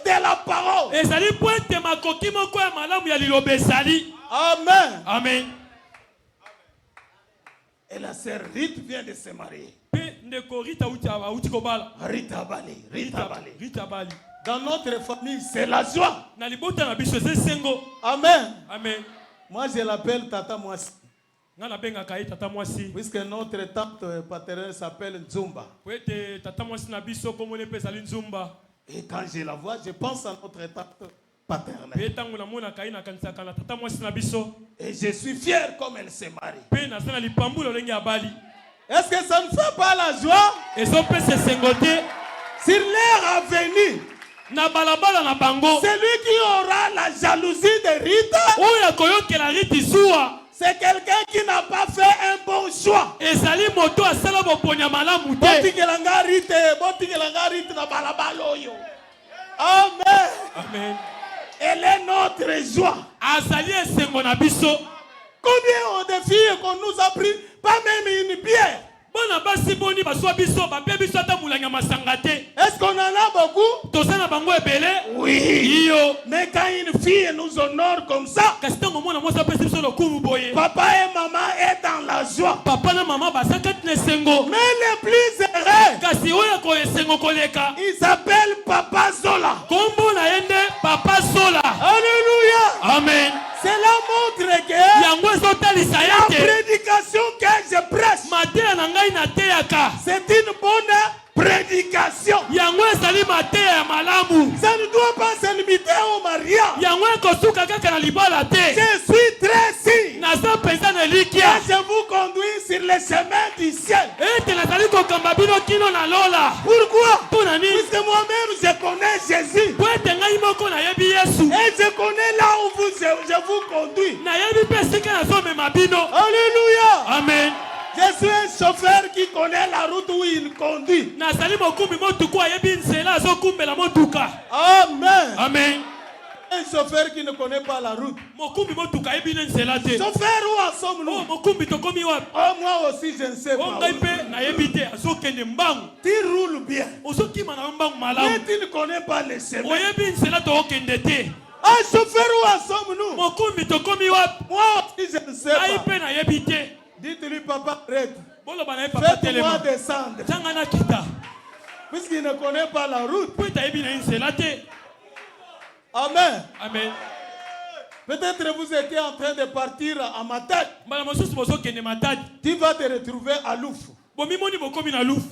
de la parole. Ezali po ete makoki moko ya malamu ya liloba ezali. Amen. Amen. Et la sœur Rite vient de se marier. Pe ndeko Rita uti kobala. Rita Bali, Rita Bali. Rita bali. Dans notre famille, c'est la joie. Na libota na biso esengo. Amen. Amen. Moi, je l'appelle Tata Mwasi, Nga nabengaka ye tata mwasi. puisque notre tante paternelle s'appelle Nzumba. Po ete tata mwasi na biso komona mpe ezali nzumba. Et quand je la vois, je pense à notre tante paternelle. Pe ntango namonaka ye nakanisaka na tata mwasi na biso. Et je suis fier comme elle se marie. Pe naza na lipambu lolenge ya bali. Est-ce que ça ne fait pas la joie Ezopesa esengo te. sur leur avenir? Na balabala na bango. Celui qui aura la jalousie de Rita, Oyo akoyokela Riti zuwa. c'est quelqu'un qui n'a pas fait un bon choix. Ezali moto asala boponya malamu te. Botikelanga Rite na balabala oyo. Amen. Amen. Elle est notre joie. azali esengo na biso. Combien de filles qu'on nous a pris, pas même une bière. Bona basi boni baswa biso ba pe biso ata mulanga masanga te. Est-ce qu'on en a beaucoup? Tosana bango ebele? Oui. Iyo. Mais quand une fille nous honore comme ça, Kasi tango mona mwasi apesi biso lokumu boye. papa et maman est dans la joie. Papa na mama basakati na esengo. Mais les plus heureux, Kasi oyo ko esengo koleka. ils s'appellent Papa Zola. Kombo na yende Papa Zola. Alléluia. Amen. Cela montre que Yango ezotalisa la yete. prédication que je prêche, Mateya na ngai na teyaka. c'est une bonne prédication. Yango ezali mateya ya malamu. Ça ne doit pas se limiter au mariage. Yango ekosuka kaka na libala te. Je suis très sûr Naza penza na que likia. je vous conduis sur le chemin du ciel. Ete nazali kokamba bino kino na lola. Pourquoi? Mpona nini? Puisque moi-même je connais Jésus. Po ete ngai moko nayebi Yesu. Et je connais là où je vous conduis. Nayebi mpe esika nazomema bino. Alléluia. Amen. Je suis un chauffeur qui connaît la route où il conduit. Nazali mokumbi motuku ayebi nzela azokumbela motuka. Amen. Amen. Un chauffeur qui ne connaît pas la route. Mokumbi motuka ayebi ne nzela te. Chauffeur, où en Oh sommes-nous? mokumbi tokomi wapi? Oh, moi aussi je ne sais Oh pas. ngai mpe nayebi te azokende mbangu. Tu roules bien. Ozokima na mbangu Mais malamu. tu ne connais pas les chemins. Oyebi nzela tookende te. Ah, chauffeur, où en sommes-nous? Mokumbi tokomi wapi? Moi aussi je ne sais Ngai pas. mpe nayebi te. Dites-lui, papa, arrête. Boloba na ye papa Faites-moi telema. descendre. Tanga na kita. Puisqu'il ne connaît pas la route. Po ete ayebi na ye nzela te. Amen. Amen. Peut-être vous étiez en train de partir à Matad. Mbala mosusu bozokende Matadi. Tu vas te retrouver à Louf. Bomimoni bokomi na lufu.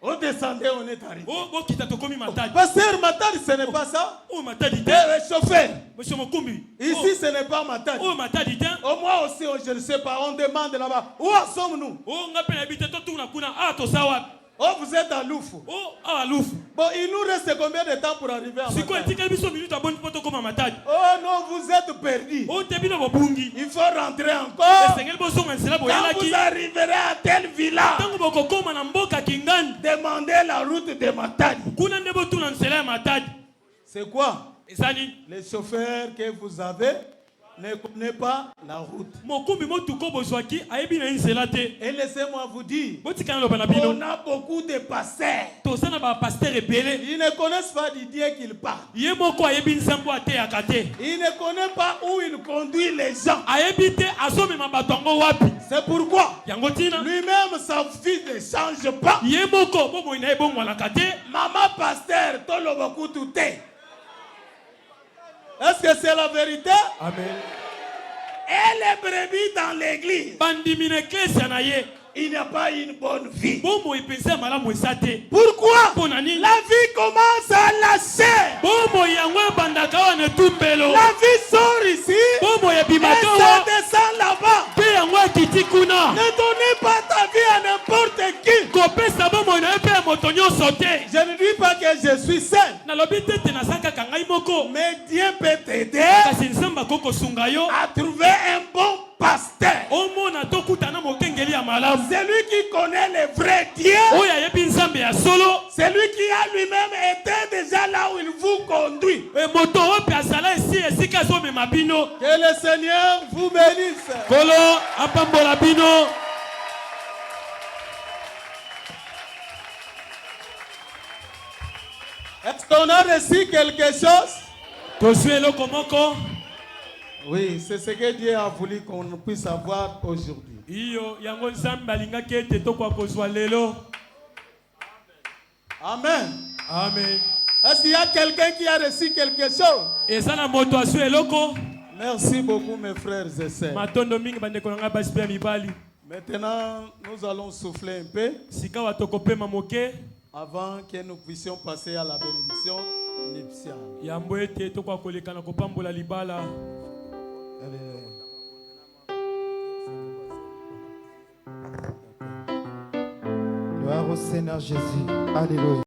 On descendait, on est arrivé. Oh bokita tokomi Matadi. Pasteur Matad, ce n'est pas ça? Oh Matadi te. Chauffeur, Monsieur Mokumbi. ici ce n'est pas Matad. Oh Matadi te. Oh, moi aussi, oh, je ne sais pas. On demande là-bas. Où en sommes-nous? Oh ngape na bite to tuna kuna ah to sawa. Oh, vous êtes à Louf. Oh ah lufu. Bon, il nous reste combien de temps pour arriver à Siko Matad? etika biso minute aboni poto koma Matadi. Oh non, vous êtes perdus. Oh tebino bobungi. Il faut rentrer encore. Esengeli bozonga nzela Quand boyelaki. vous arriverez à tel village, Tango bokokoma na mboka Kingani. demandez la route de Matad. Kuna nde botuna nzela ya Matadi. C'est quoi? Ezali Les chauffeurs que vous avez ne connaissent pas la route. mokumbi motuko bozwaki ayebi na nzela te. Et laissez-moi vous dire, Botika na loba na bino. on a beaucoup de pasteurs. Tosana ba pasteur ebele. Ils ne connaissent pas du Dieu qu'ils parlent. Ye moko ayebi nzambo ateyaka te. Ils ne connaissent pas où il conduit les gens. Ayebi te azomema bato yango wapi. C'est pourquoi Yango tina. lui-même, sa vie ne change pas. Ye moko bomoi na ye bongwalaka te. Maman pasteur, toloboku tout est. Est-ce que c'est la vérité? Amen. Et les brebis dans l'église, Bandimi na eklezia na ye. il n'y a pas une bonne vie. Bomoi penza malamu eza te. Pourquoi? Mpona nini? La vie commence à lâcher. Bomoi yango ebandaka wana etumbelo. La vie sort ici Bomoi et ebimaka ça wa. descend là-bas. Mpe yango ekiti kuna. Ne donnez pas ta vie à n'importe qui. Kopesa bomoi na ye mpe ya moto nyonso te. Je ne dis pas que je suis seul, Nalobi te te naza kaka ngai moko. mais Dieu peut t'aider Kasi nzambe akokosunga yo. à trouver un bon pasteur. Omona tokutana mokengeli ya malamu. Celui qui connaît le vrai Dieu, Oyo ayebi nzambe ya solo. celui qui a lui-même été déjà là où il vous conduit. Moto oyo mpe azala esi esika azomema bino. Que le Seigneur vous bénisse. Kolo apambola bino. Est-ce qu'on a reçu quelque chose? Tozwi eloko moko. Oui, c'est ce que Dieu a voulu qu'on puisse avoir aujourd'hui. Iyo yango nzambe alingaki ete tokwa kozwa lelo. Amen. Amen. Est-ce qu'il y a quelqu'un qui a reçu quelque chose? Eza na moto azwi eloko. Merci beaucoup mes frères et sœurs. Matondo mingi bandeko na ngai basi mpe ya mibali. Maintenant, nous allons souffler un peu Sika wa tokopema moke. avant que nous puissions passer à la bénédiction nuptiale. Yambo ete tokwa koleka na kopambola libala. Gloire au Seigneur Jésus. Alléluia.